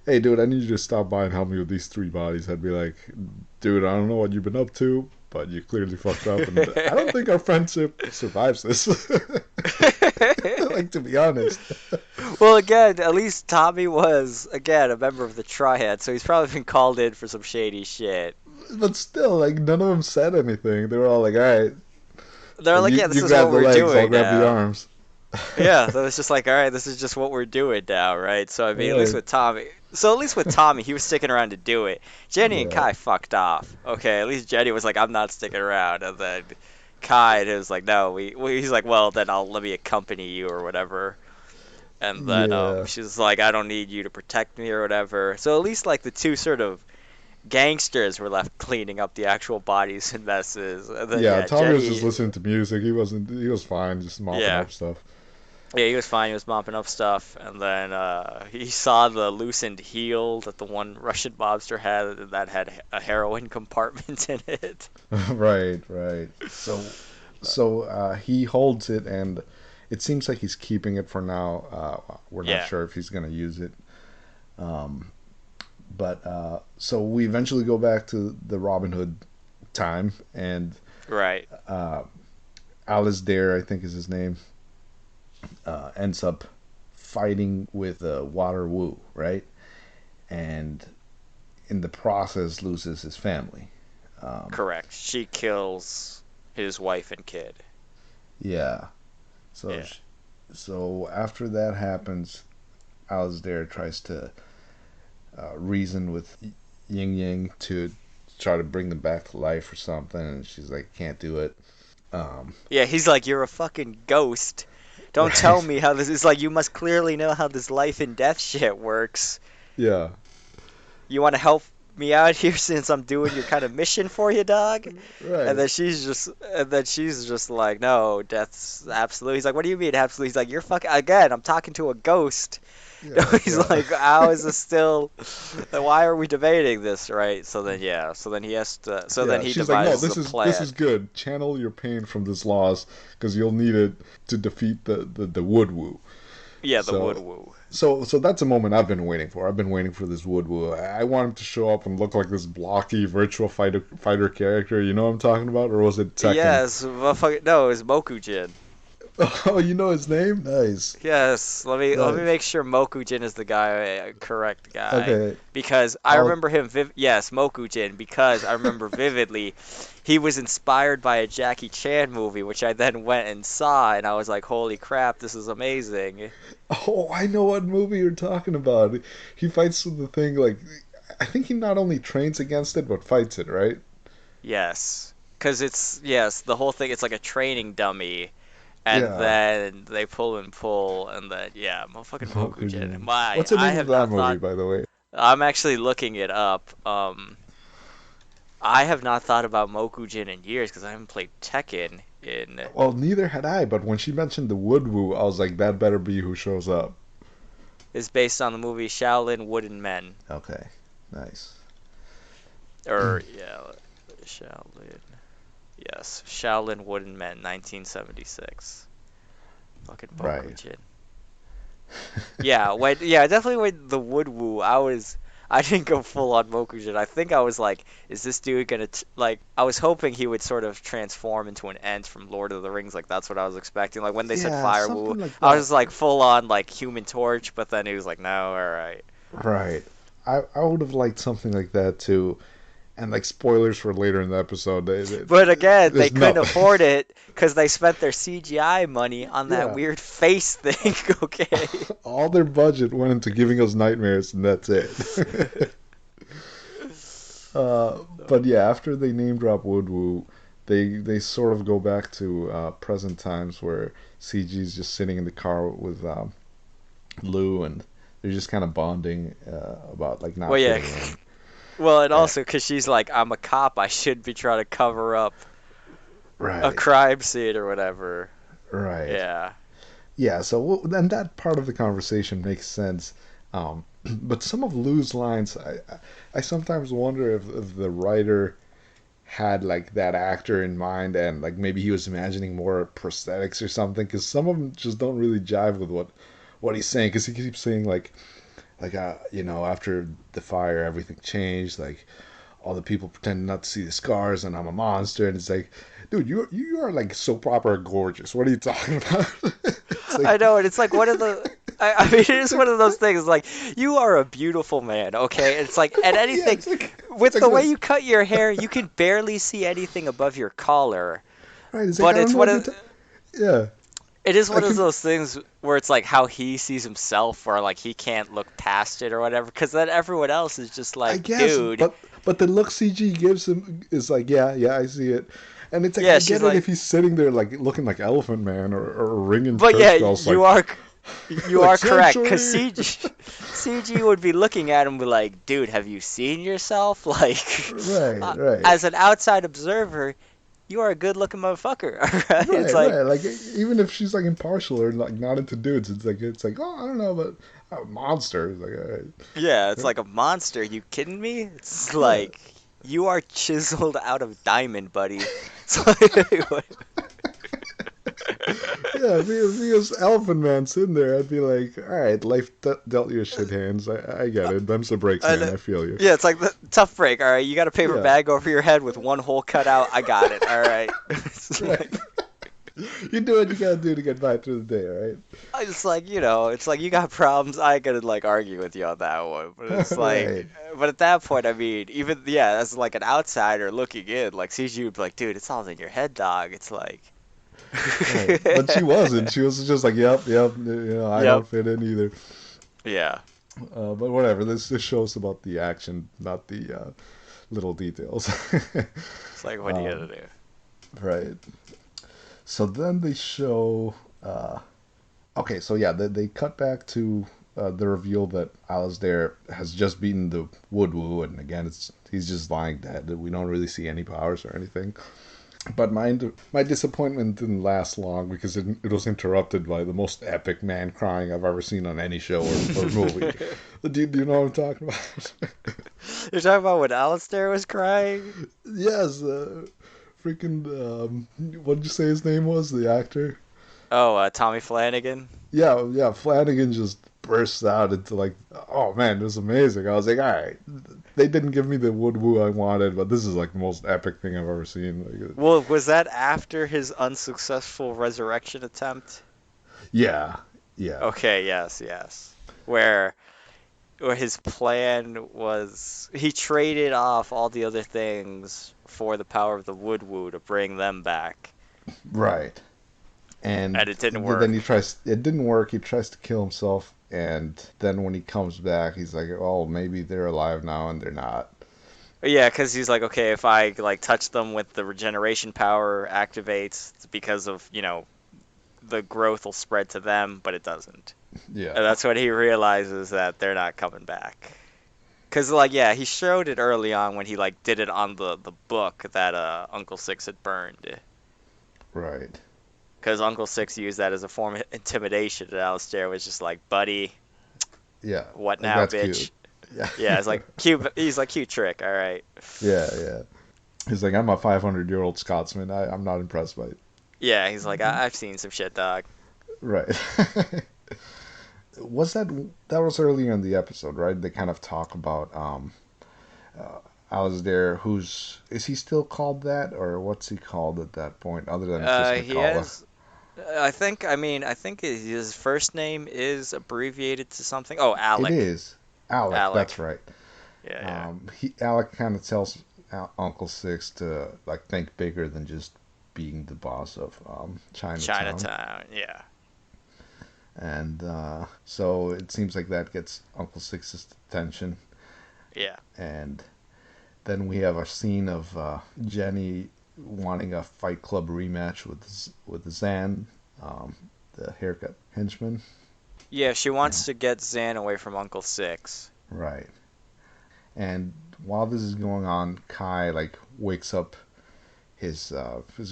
hey, dude, I need you to stop by and help me with these three bodies, I'd be like, dude, I don't know what you've been up to, but you clearly fucked up. And I don't think our friendship survives this. Like, to be honest.
Well, again, at least Tommy was, again, a member of the Triad, so he's probably been called in for some shady shit.
But still, like, none of them said anything. They were all like, all right,
They're
like,
like,
you,
yeah, this
you
is
grab
what
the
we're
legs, I'll
doing
grab the
now.
arms.
Yeah, so it's just like, all right, this is just what we're doing now, right? So I mean,
Right.
at least with Tommy, he was sticking around to do it. Jenny and
Yeah.
Kai fucked off. Okay, at least Jenny was like, I'm not sticking around, and then Kai was like, no, he's like, well, then let me accompany you or whatever. And then
Yeah.
she's like, I don't need you to protect me or whatever. So at least like the two sort of gangsters were left cleaning up the actual bodies and messes. And then
Yeah,
yeah,
Tommy was just
Jenny,
listening to music. He was fine, just mopping
yeah.
up stuff.
Yeah, he was fine. He was mopping up stuff, and then he saw the loosened heel that the one Russian mobster had that had a heroin compartment in it.
Right, right. So he holds it, and it seems like he's keeping it for now. We're not
Yeah,
sure if he's gonna use it. Um, but so we eventually go back to the Robin Hood time, and
right.
uh, Alice Dare, I think is his name, ends up fighting with Water Wu, right? And in the process loses his family. Um,
Correct. She kills his wife and kid.
yeah. So
Yeah.
so after that happens, Alasdair tries to reason with Ying Yang to try to bring them back to life or something, and she's like, can't do it. Um,
Yeah, he's like, you're a fucking ghost. Don't tell
right.
me how this is like. You must clearly know how this life and death shit works.
Yeah.
You want to help me out here since I'm doing your kind of mission for you, dog? And
Right.
then she's just like, no, death's absolute. He's like, what do you mean absolute? He's like, you're fucking again. I'm talking to a ghost.
Yeah.
He's
Yeah.
like, how is this still? Why are we debating this, right? So then, yeah. So then he has to. So then
Yeah.
he
She's like, no,
devises a
this is
plan.
good. Channel your pain from this loss because you'll need it to defeat the Wood Woo.
Yeah, the wood
So
woo.
so that's a moment I've been waiting for. I've been waiting for this Wood Woo. I want him to show up and look like this blocky virtual fighter character. You know what I'm talking about, or was it Tekken?
Yes, motherfucker. No, it's Mokujin.
Oh, you know his name? Nice,
Yes, let me
nice.
make sure Mokujin is the guy, correct guy,
Okay,
because I
I'll.
remember him. Yes, Mokujin, because I remember vividly, he was inspired by a Jackie Chan movie, which I then went and saw, and I was like, "Holy crap, this is amazing!"
Oh, I know what movie you're talking about. He fights with the thing like. I think he not only trains against it but fights it, right?
Yes, because it's yes, the whole thing. It's like a training dummy, and
Yeah.
then they pull, and then yeah, motherfucking Mokujin.
Mokujin.
My,
What's the
I
name of
have
that
not
movie,
thought.
by the way?
I'm actually looking it up. I have not thought about Mokujin in years because I haven't played Tekken in.
Well, neither had I, but when she mentioned the Wood Woo, I was like, that better be who shows up.
Is based on the movie Shaolin Wooden Men,
Okay, nice.
or yeah, Shaolin. Yes, Shaolin Wooden Men, 1976. Fucking
Right.
Mokujin. Yeah, definitely when the Wood Woo, I didn't go full on Mokujin. I think I was like, is this dude gonna like? I was hoping he would sort of transform into an Ent from Lord of the Rings. Like that's what I was expecting. Like when they said
Yeah,
Fire Woo,
something like
I
that.
was like full on like Human Torch. But then he was like, no, all right.
Right. I would have liked something like that too. And like spoilers for later in the episode,
But again, they
there's
couldn't
no.
afford it because they spent their CGI money on that
Yeah.
weird face thing. Okay.
All their budget went into giving us nightmares, and that's it. But yeah, after they name drop Woodwoo, they sort of go back to present times where CG's just sitting in the car with Lou, and they're just kind of bonding about like
Well,
not
yeah.
fitting in.
Well, and
Uh,
also because she's like, I'm a cop, I should be trying to cover up a
right,
crime scene or whatever.
right.
Yeah.
Yeah, so then that part of the conversation makes sense. But some of Lou's lines, I sometimes wonder if the writer had like that actor in mind and like maybe he was imagining more prosthetics or something because some of them just don't really jive with what he's saying because he keeps saying after the fire everything changed, like all the people pretend not to see the scars and I'm a monster, and it's like, dude, you are like so proper gorgeous, what are you talking about? It's
I
like
know, and it's like one of the. I mean, it is
it's
one
like
of those things. Like, you are a beautiful man, okay? And it's like, and
yeah,
anything
it's
with
like
the way
this,
you cut your hair, you can barely see anything above your collar.
right? It's like,
But
I don't
it's
know
one
what you're
of
talking. Yeah,
it is
I
one of
can.
those things where it's like how he sees himself, or like he can't look past it or whatever, because then everyone else is just
I
like,
guess,
dude,
but the look CG gives him is like, yeah, yeah, I see it, and it's like
yeah,
I
she's
get it
like,
if he's sitting there like looking like Elephant Man or ringing
but yeah,
church bells like
you
like
are correct, because
sanctuary.
CG would be looking at him and be like, dude, have you seen yourself? Like,
Right,
uh,
right,
as an outside observer, you are a good-looking motherfucker. Alright? It's
right,
like,
right. Like even if she's like impartial or like not into dudes, it's like oh I don't know, but a monster. It's like all right.
yeah, it's like a monster. You kidding me? It's
Yeah.
like you are chiseled out of diamond, buddy. It's like,
Yeah, if he was Elephant Man sitting there, I'd be like, all right, life dealt you a shit hands. I get it. Them's the breaks,
and,
man. I feel you.
yeah, it's like the tough break. All right, you got a paper
Yeah,
bag over your head with one hole cut out. I got it. All right. It's
right.
like,
You do what you gotta do to get by through the day, all right?
I just like, it's like you got problems. I ain't gonna like argue with you on that one. But it's like,
Right,
but at that point, I mean, even yeah, as like an outsider looking in, like sees you, would be like, dude, it's all in your head, dog. It's like,
right. But she wasn't. She was just like, yep, yep. I
yep,
don't fit in either.
yeah.
But whatever. This show's about the action, not the little details.
It's like, what are you
um,
gonna do?
right. So then they show. Okay, so yeah, they cut back to the reveal that Alasdair has just beaten the Woodwoo, and again, he's just lying dead. We don't really see any powers or anything. But my disappointment didn't last long because it was interrupted by the most epic man crying I've ever seen on any show or movie. Do you know what I'm talking about?
You're talking about when Alistair was crying?
Yes, freaking what did you say his name was? The actor?
Oh, Tommy Flanagan.
Yeah, yeah. Flanagan just burst out into like, oh man, it was amazing. I was like, all right, they didn't give me the wood woo I wanted, but this is like the most epic thing I've ever seen. Like,
Well, was that after his unsuccessful resurrection attempt?
yeah, yeah,
Okay, yes, yes. Where his plan was he traded off all the other things for the power of the Woodwoo to bring them back,
right. And
and it didn't
then
work.
he tries. It didn't work. He tries to kill himself, and then when he comes back, he's like, "Oh, maybe they're alive now, and they're not."
Yeah, because he's like, okay, if I like touch them with the regeneration power activates, it's because of the growth will spread to them, but it doesn't.
Yeah,
And that's when he realizes that they're not coming back. Cause like yeah, he showed it early on when he like did it on the book that Uncle Six had burned.
right.
Cause Uncle Six used that as a form of intimidation, and Alistair was just like, "Buddy,
Yeah,
what
like
now,
that's cute.
bitch?"
Yeah,
Yeah, it's like cute. He's like, "Cute trick, all right."
yeah, yeah. He's like, I'm a 500-year-old Scotsman. I'm not impressed by it.
Yeah, he's like, I've seen some shit, dog."
Right. Was that was earlier in the episode, right? They kind of talk about Alasdair, who's is he still called that, or what's he called at that point, other than just
He
McCullough?
has. I think his first name is abbreviated to something. Oh,
It
Alec.
is Alec. That's
Alec.
right.
Yeah, yeah.
Alec kind of tells Uncle Six to like think bigger than just being the boss of Chinatown,
Chinatown. Yeah.
and so it seems like that gets Uncle Six's attention,
Yeah.
and then we have a scene of Jenny wanting a Fight Club rematch with Zan, um, the haircut henchman.
Yeah, she
Yeah,
wants to get Zan away from Uncle Six.
right. And while this is going on, Kai like wakes up his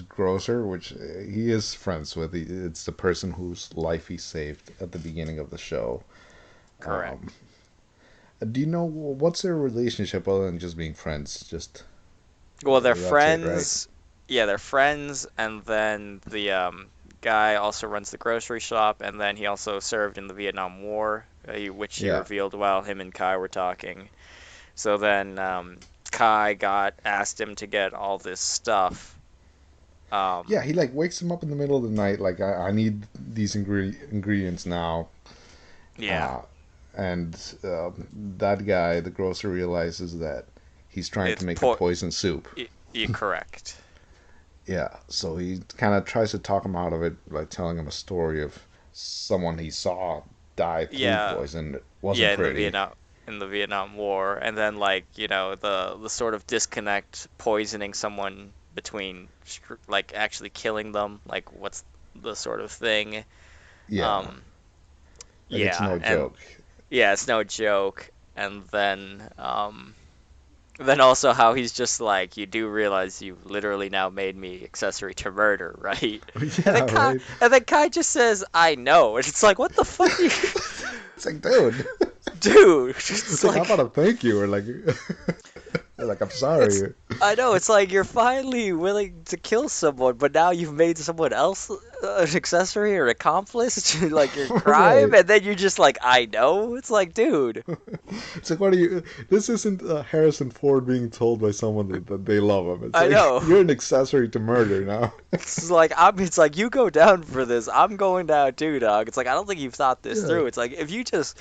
grocer, which he is friends with. It's the person whose life he saved at the beginning of the show. Um,
Correct.
do you know what's their relationship other than just being friends? Just
Well, they're
that's it, right?
friends. Yeah, they're friends, and then the guy also runs the grocery shop, and then he also served in the Vietnam War, which he
Yeah,
revealed while him and Kai were talking. So then Kai asked him to get all this stuff.
yeah.
Um,
He like wakes him up in the middle of the night, like I need these ingredients now.
yeah,
Uh, and that guy, the grocer, realizes that he's trying to
it's
make a poison soup.
you're correct.
Yeah, so he kind of tries to talk him out of it by telling him a story of someone he saw die through
Yeah,
poison. It wasn't
yeah,
pretty.
In the Vietnam War, and then like the sort of disconnect poisoning someone between like actually killing them, like what's the sort of thing.
Yeah,
Um,
like it's
yeah,
no
and
joke.
yeah, it's no joke. And then also how he's just like, you do realize you literally now made me accessory to murder, right? And then
Yeah, right.
Kai just says, "I know," and it's like, what the fuck, are you,
It's like, dude,
dude?
it's
It's
like, how
like
about a thank you or like, like I'm
it's.
sorry.
I know it's like you're finally willing to kill someone, but now you've made someone else an accessory or accomplice to like your crime,
Right.
and then you're just like, "I know." It's like, dude.
It's like, what are you? This isn't Harrison Ford being told by someone that they love him. It's
I
like
know.
you're an accessory to murder now.
It's like It's like you go down for this. I'm going down too, dog. It's like I don't think you've thought this
Yeah,
through. It's like if you just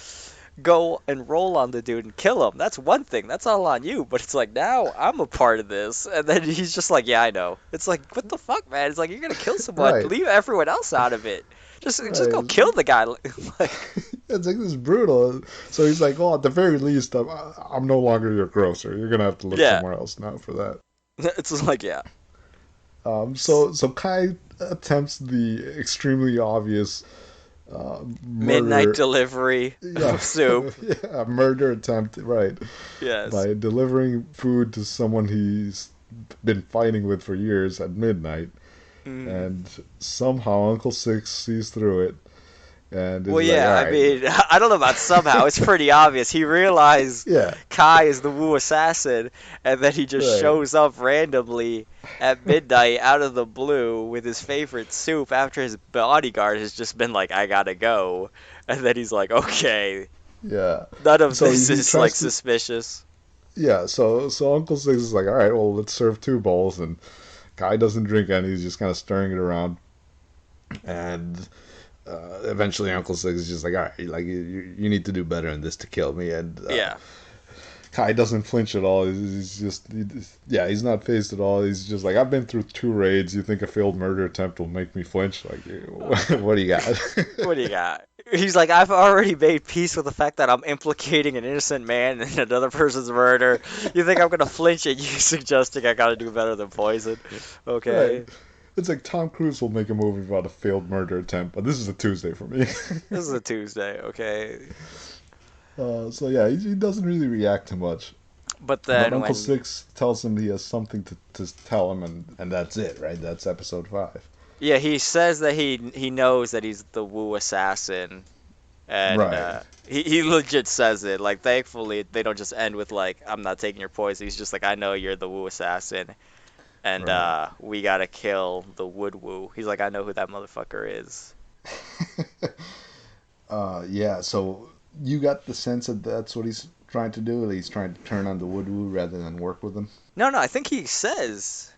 go and roll on the dude and kill him, that's one thing. That's all on you. But it's like now I'm a part of this, and then he's just like, yeah, I know. It's like what the fuck, man? It's like you're gonna kill someone.
right,
Leave everyone else out of it. Just go
right.
kill the guy. Like
It's like this is brutal. So he's like, "Oh, at the very least, I'm no longer your grocer. You're gonna have to look
yeah,
somewhere else now for that."
it's just like yeah,
So Kai attempts the extremely obvious
midnight
murder.
delivery
Yeah,
of soup.
yeah, murder attempt, right?
Yes.
By delivering food to someone he's been fighting with for years at midnight,
Mm.
and somehow Uncle Six sees through it and
Well,
is like, "All
yeah, I
right,
mean, I don't know about somehow. It's pretty obvious. He realized
yeah,
Kai is the Wu assassin, and then he just
right."
shows up randomly at midnight out of the blue with his favorite soup after his bodyguard has just been like, I gotta go. And then he's like, okay,
Yeah.
none of
So
this
he
is like
tries to.
suspicious.
Yeah. So Uncle Six is like, all right, well, let's serve two bowls, and Kai doesn't drink any. He's just kind of stirring it around, and eventually Uncle Six is just like, all right, like you need to do better than this to kill me, and
Yeah.
Kai doesn't flinch at all. Yeah, he's not phased at all. He's just like, I've been through two raids. You think a failed murder attempt will make me flinch? Like, what do you got?
What do you got? He's like, I've already made peace with the fact that I'm implicating an innocent man in another person's murder. You think I'm gonna flinch at you suggesting I gotta do better than poison?
Right.
Okay.
It's like Tom Cruise will make a movie about a failed murder attempt, but this is a Tuesday for me.
This is a Tuesday, okay?
So yeah, he doesn't really react too much.
But
But
then
Uncle
when
Six tells him he has something to tell him, and that's it, right? That's episode 5.
yeah, he says that he knows that he's the Wu assassin, and
Right,
he legit says it. Like, thankfully, they don't just end with like, I'm not taking your poison. He's just like, I know you're the Wu assassin, and
right.
we gotta kill the Wood Wu. He's like, I know who that motherfucker is.
Yeah, so you got the sense that that's what he's trying to do? That he's trying to turn on the Woodwoo rather than work with him?
No, no, I think he says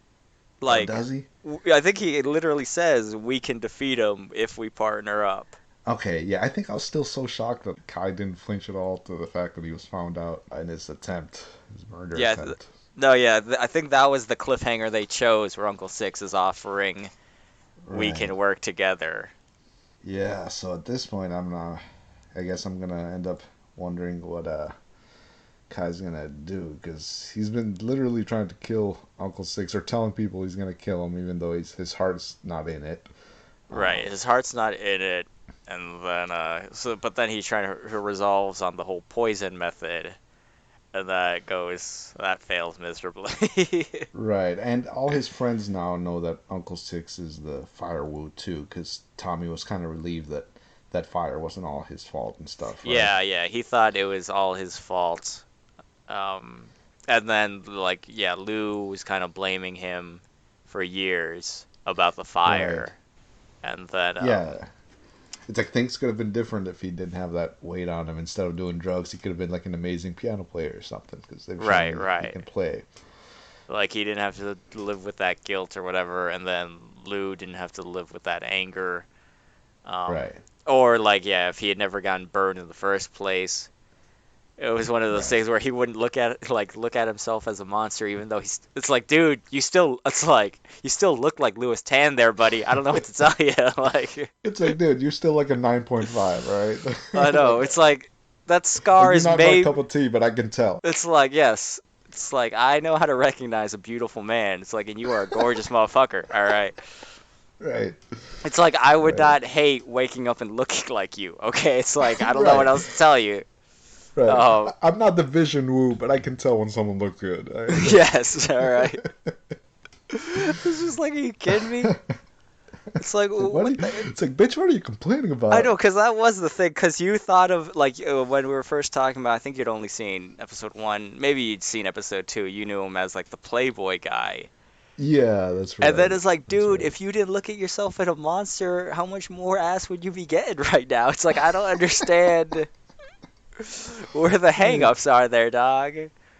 Oh,
like,
does he?
I think he literally says we can defeat him if we partner up.
Okay, yeah, I think I was still so shocked that Kai didn't flinch at all to the fact that he was found out in his attempt, his murder
Yeah,
attempt.
no, yeah, I think that was the cliffhanger they chose where Uncle Six is offering we
Right.
can work together.
Yeah, so at this point, I guess I'm gonna end up wondering what Kai's gonna do because he's been literally trying to kill Uncle Six or telling people he's gonna kill him even though his heart's not in it.
Right,
Um,
his heart's not in it, and then but then he's trying to resolves on the whole poison method, and that fails miserably.
Right, and all his friends now know that Uncle Six is the Fire Wu too, because Tommy was kind of relieved that that fire wasn't all his fault and stuff, right?
Yeah, he thought it was all his fault. Um, and then like yeah, Lou was kind of blaming him for years about the
Right.
fire, and then
Yeah. It's like things could have been different if he didn't have that weight on him. Instead of doing drugs, he could have been like an amazing piano player or something, because they've shown
right,
he
right.
can play.
Like he didn't have to live with that guilt or whatever, and then Lou didn't have to live with that anger. Um,
Right.
or like yeah, if he had never gotten burned in the first place, it was one of those
Right.
things where he wouldn't look at himself as a monster, even though he's. It's like, dude, you still look like Louis Tan there, buddy. I don't know what to tell you. Like,
It's like, dude, you're still like a 9.5,
I
right?
know.
like,
It's like that
like
scar
you're
is
not my
made.
cup of tea, but I can tell.
It's like yes. It's like I know how to recognize a beautiful man. It's like, and you are a gorgeous motherfucker. All right.
Right.
It's like I would
Right.
not hate waking up and looking like you. Okay. It's like I don't know what
Right.
else to tell you.
Right.
Um.
I'm not the Vision Woo, but I can tell when someone looks good.
Yes. All right. It's just like, are you kidding me? It's like,
It's like, what?
what the?
It's like, bitch, what are you complaining
I
about?
know, because that was the thing. Because you thought of like when we were first talking about. I think you'd only seen episode one. Maybe you'd seen episode two. You knew him as like the Playboy guy.
Yeah, that's
And then
right.
it's like,
That's
dude,
right.
if you didn't look at yourself as a monster, how much more ass would you be getting right now? It's like I don't understand where the
Right.
hang-ups are there, dog.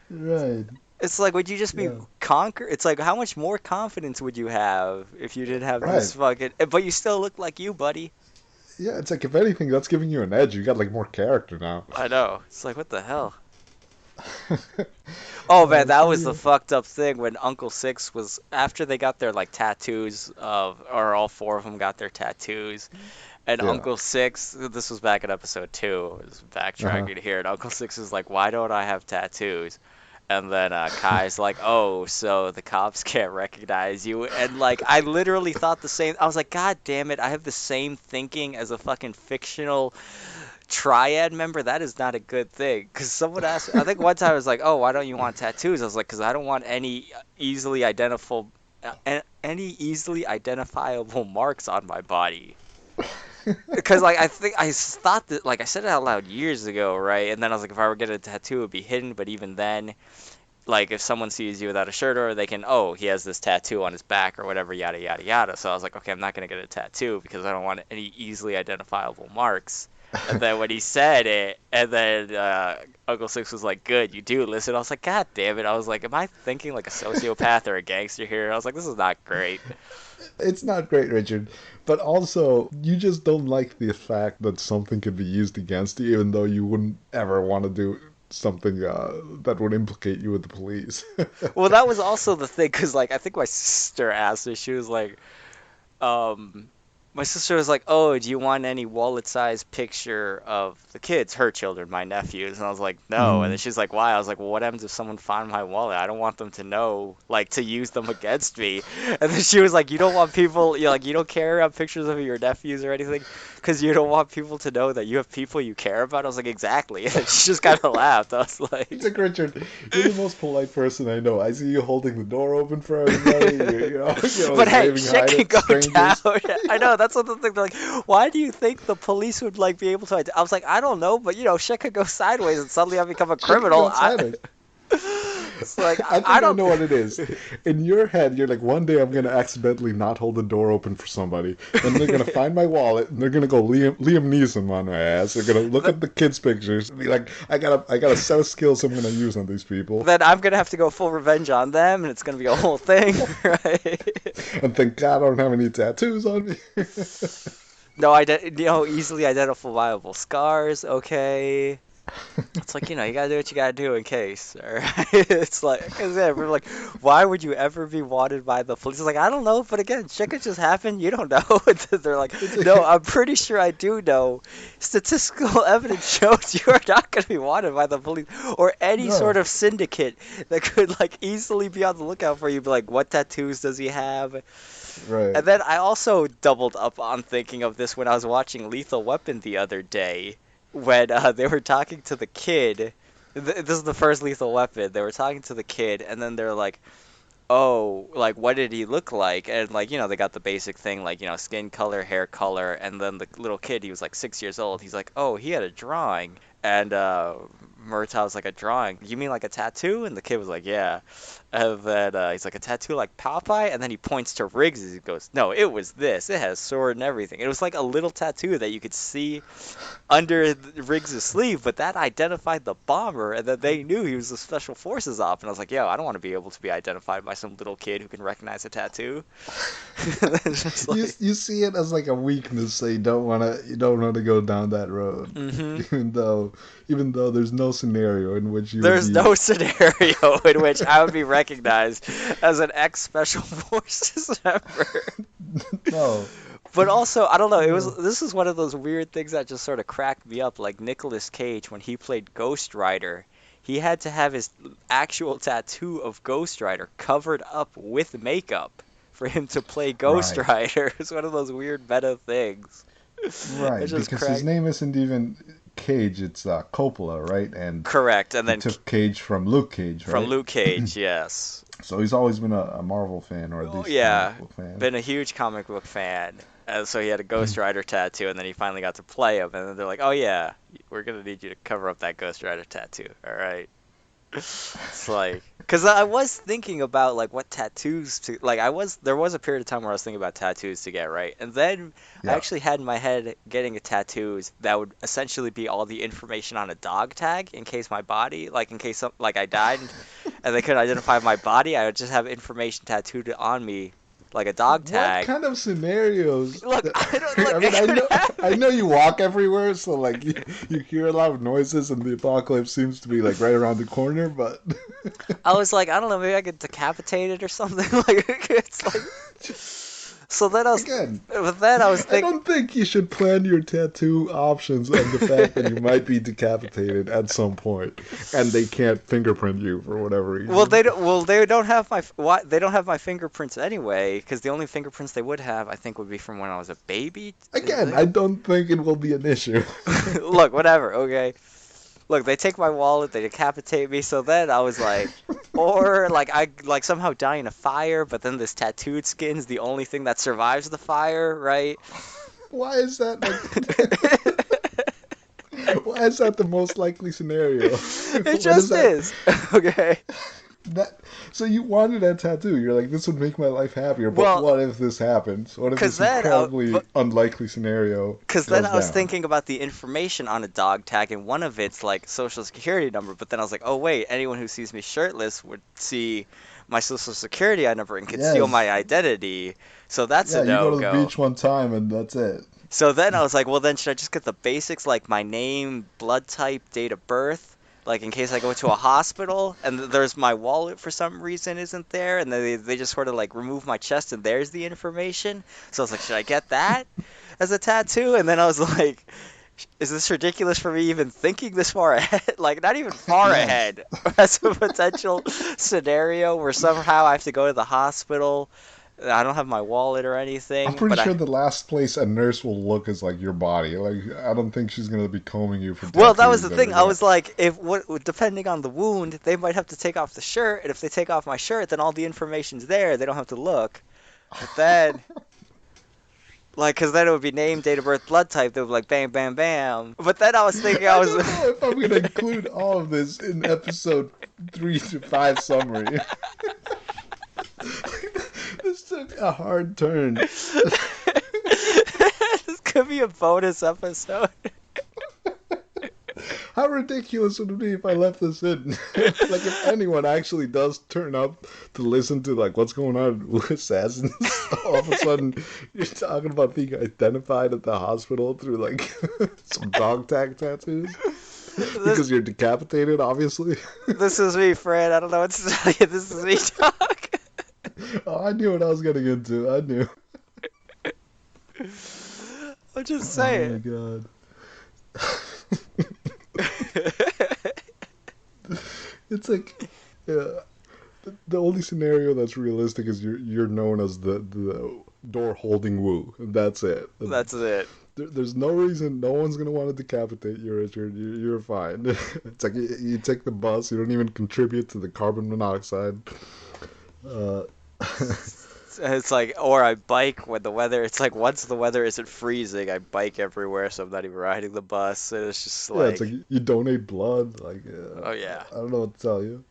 Right.
It's like, would you just be
Yeah.
conquer? It's like, how much more confidence would you have if you didn't have
Right.
this fucking? But you still look like you, buddy.
Yeah, it's like if anything, that's giving you an edge. You got like more character now.
I know. It's like, what the hell? Oh man, that
So
was the
yeah.
fucked up thing when Uncle Six was after they got their like tattoos of, or all four of them got their tattoos, and
Yeah.
Uncle Six, this was back in episode two, I was
Uh-huh.
backtracking here, and Uncle Six is like, why don't I have tattoos? And then Kai's like, oh, so the cops can't recognize you. And like, I literally thought the same. I was like, God damn it, I have the same thinking as a fucking fictional triad member. That is not a good thing. Because someone asked, I think one time I was like, oh, why don't you want tattoos? I was like, because I don't want easily identifiable, any easily identifiable marks on my body. Because like I think thought that like I said it out loud years ago, right? And then I was like, if I were to get a tattoo, it would be hidden. But even then, like if someone sees you without a shirt, or they can, oh, he has this tattoo on his back or whatever, yada yada yada. So I was like, okay, I'm not gonna get a tattoo because I don't want any easily identifiable marks. And then when he said it, and then Uncle Six was like, "Good, you do listen." I was like, "God damn it!" I was like, "Am I thinking like a sociopath or a gangster here?" I was like, "This is not great."
It's not great, Richard, but also you just don't like the fact that something could be used against you, even though you wouldn't ever want to do something that would implicate you with the police.
Well, that was also the thing, because like I think my sister asked me, she was like, um, my sister was like, "Oh, do you want any wallet-sized picture of the kids, her children, my nephews?" And I was like, "No." And then
Mm.
she's like, "Why?" I was like, "Well, what happens if someone found my wallet? I don't want them to know, like, to use them against me." And then she was like, "You don't want people, you like, you don't care about pictures of your nephews or anything, because you don't want people to know that you have people you care about." I was like, "Exactly." And she just kind of laughed. I was
It's
like.
like, Richard, you're the most polite person I know. I see you holding the door open for everybody.
But
Like
hey,
waving
shit
hi
can
to
go down.
strangers.
I know that's what the thing. Like, why do you think the police would like be able to? I was like, I don't know, but shit could go sideways, and suddenly I become a
Shit could
criminal.
go sideways.
It's like
I
I
think I
don't.
know what it is. In your head, you're like, one day I'm gonna accidentally not hold the door open for somebody, then they're gonna find my wallet, and they're gonna go Liam Neeson on my ass. They're gonna look at the kids' pictures and be like, I got a set of skills I'm gonna use on these people,
Then I'm gonna have to go full revenge on them, and it's gonna be a whole thing, right?
and thank God I don't have any tattoos on me.
No, easily identifiable scars. Okay. It's like, you gotta do what you gotta do in case, alright? It's like, cause yeah, we're like, why would you ever be wanted by the police? It's like, I don't know, but again, shit could just happen, you don't know. They're like,
It's
no,
like,
I'm pretty sure I do know. Statistical evidence shows you are not gonna be wanted by the police or any
no,
sort of syndicate that could like easily be on the lookout for you. Be like, what tattoos does he have?
right.
And then I also doubled up on thinking of this when I was watching Lethal Weapon the other day, when they were talking to the kid, This is the first Lethal Weapon. They were talking to the kid, and then they're like, oh, like, what did he look like? And, like, they got the basic thing, like, skin color, hair color. And then the little kid, he was like 6 years old. He's like, oh, he had a drawing. And Murtaugh was like, a drawing? You mean like a tattoo? And the kid was like, yeah. And then he's like, a tattoo like Popeye? And then he points to Riggs and he goes, no, it was this. It has sword and everything. It was like a little tattoo that you could see under Riggs' sleeve, but that identified the bomber, and then they knew he was a Special Forces op. And I was like, yo, I don't want to be able to be identified by some little kid who can recognize a tattoo.
You see it as like a weakness, so you don't want to go down that road. Even though there's no scenario in which
no scenario in which I would be recognized as an ex-Special Forces member.
No.
But also, I don't know, this is one of those weird things that just sort of cracked me up, like Nicolas Cage when he played Ghost Rider. He had to have his actual tattoo of Ghost Rider covered up with makeup for him to play Ghost Rider. It's one of those weird meta things.
Right, because his name isn't even Cage, it's Coppola, right? And
correct, and then
took Cage from Luke Cage, right?
From Luke Cage, yes.
So he's always been a Marvel fan, or at least
comic
book fan.
Been a huge comic book fan. And so he had a Ghost Rider tattoo, and then he finally got to play him, and then they're like, oh yeah, we're gonna need you to cover up that Ghost Rider tattoo, alright? It's like, because I was thinking about, like, what tattoos to, like, there was a period of time where I was thinking about tattoos to get, right? And then I actually had in my head getting a tattoos that would essentially be all the information on a dog tag in case my body, like, in case, like, I died and they couldn't identify my body, I would just have information tattooed on me, like a dog tag.
What kind of scenarios?
Look,
I know you walk everywhere, so like you hear a lot of noises, and the apocalypse seems to be like right around the corner. But
I was like, I don't know, maybe I get decapitated or something. Like it's like. So then I was thinking.
I don't think you should plan your tattoo options on the fact that you might be decapitated at some point, and they can't fingerprint you for whatever reason.
Well, they don't have my fingerprints anyway, because the only fingerprints they would have, I think, would be from when I was a baby.
Again, I don't think it will be an issue.
Look, whatever. Okay. Look, they take my wallet, they decapitate me, so then I was like, or like I like somehow die in a fire, but then this tattooed skin's the only thing that survives the fire, right?
Why is that? Why is that the most likely scenario?
It just is. Okay.
So you wanted that tattoo. You're like, this would make my life happier. But what if this happens? What if this incredibly unlikely scenario?
Because then I was thinking about the information on a dog tag, and one of it's like social security number. But then I was like, oh wait, anyone who sees me shirtless would see my social security number and could steal my identity. So that's a no-go.
You go to the beach one time and that's it.
So then I was like, well then should I just get the basics like my name, blood type, date of birth? Like, in case I go to a hospital and there's my wallet for some reason isn't there, and they just sort of, like, remove my chest and there's the information. So I was like, should I get that as a tattoo? And then I was like, is this ridiculous for me even thinking this far ahead? Like, not even far ahead. As a potential scenario where somehow I have to go to the hospital. I don't have my wallet or anything.
I'm pretty sure the last place a nurse will look is like your body. Like I don't think she's gonna be combing you for.
Well, that was the thing. I was like, depending on the wound, they might have to take off the shirt, and if they take off my shirt, then all the information's there. They don't have to look. But then, like, because then it would be name, date of birth, blood type. They would be like, bam, bam, bam. But then I was thinking,
I don't know if I'm gonna include all of this in episode 3 to 5 summary. This took a hard turn.
This could be a bonus episode.
How ridiculous would it be if I left this in? Like, if anyone actually does turn up to listen to, like, what's going on with Assassins, all of a sudden you're talking about being identified at the hospital through, like, some dog tag tattoos? Because you're decapitated, obviously.
This is me, Fred. I don't know what to tell you. This is me talk.
Oh, I knew what I was getting into. I knew.
I'm just saying.
Oh my god. It's like, the only scenario that's realistic is you're known as the door holding Wu. That's it.
That's it.
there's no reason. No one's gonna want to decapitate you, Richard. You're fine. It's like you take the bus. You don't even contribute to the carbon monoxide. Uh,
It's like, or I bike when the weather. It's like once the weather isn't freezing, I bike everywhere, so I'm not even riding the bus. And it's just
yeah, it's
like,
like you donate blood. Like
oh yeah.
I don't know what to tell you.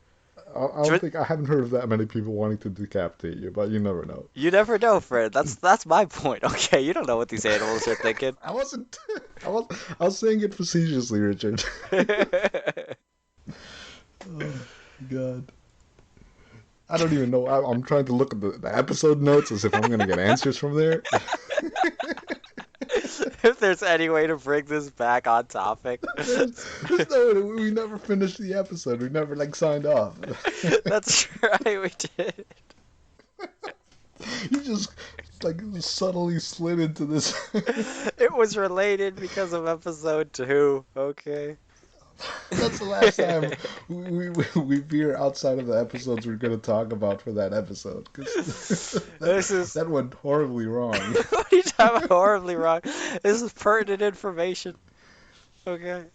I haven't heard of that many people wanting to decapitate you, but you never know.
You never know, Fred. That's my point. Okay, you don't know what these animals are thinking.
I wasn't. I was saying it facetiously, Richard. Oh God. I don't even know. I'm trying to look at the episode notes as if I'm gonna get answers from there.
If there's any way to bring this back on topic.
There's no way. We never finished the episode. We never signed off.
That's right, we did.
You just subtly slid into this.
It was related because of episode 2, okay?
That's the last time we veer outside of the episodes we're going to talk about for that episode. 'Cause that went horribly wrong.
What are you talking about horribly wrong? This is pertinent information. Okay.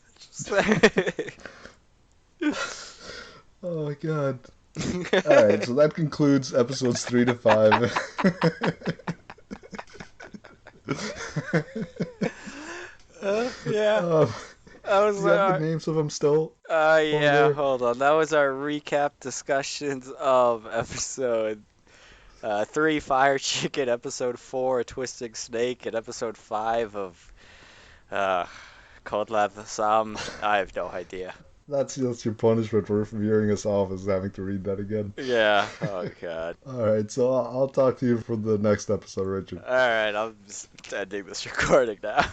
Oh my God. Alright, so that concludes episodes 3 to 5.
Yeah. That was
you have the names of them still?
yeah, hold on. That was our recap discussions of episode 3, Fire Chicken, episode 4, A Twisting Snake, and episode 5 of Cold Lab Sam. I have no idea.
That's your punishment for veering us off, is having to read that again.
Yeah, oh God.
Alright, so I'll talk to you for the next episode, Richard.
Alright, I'm just ending this recording now.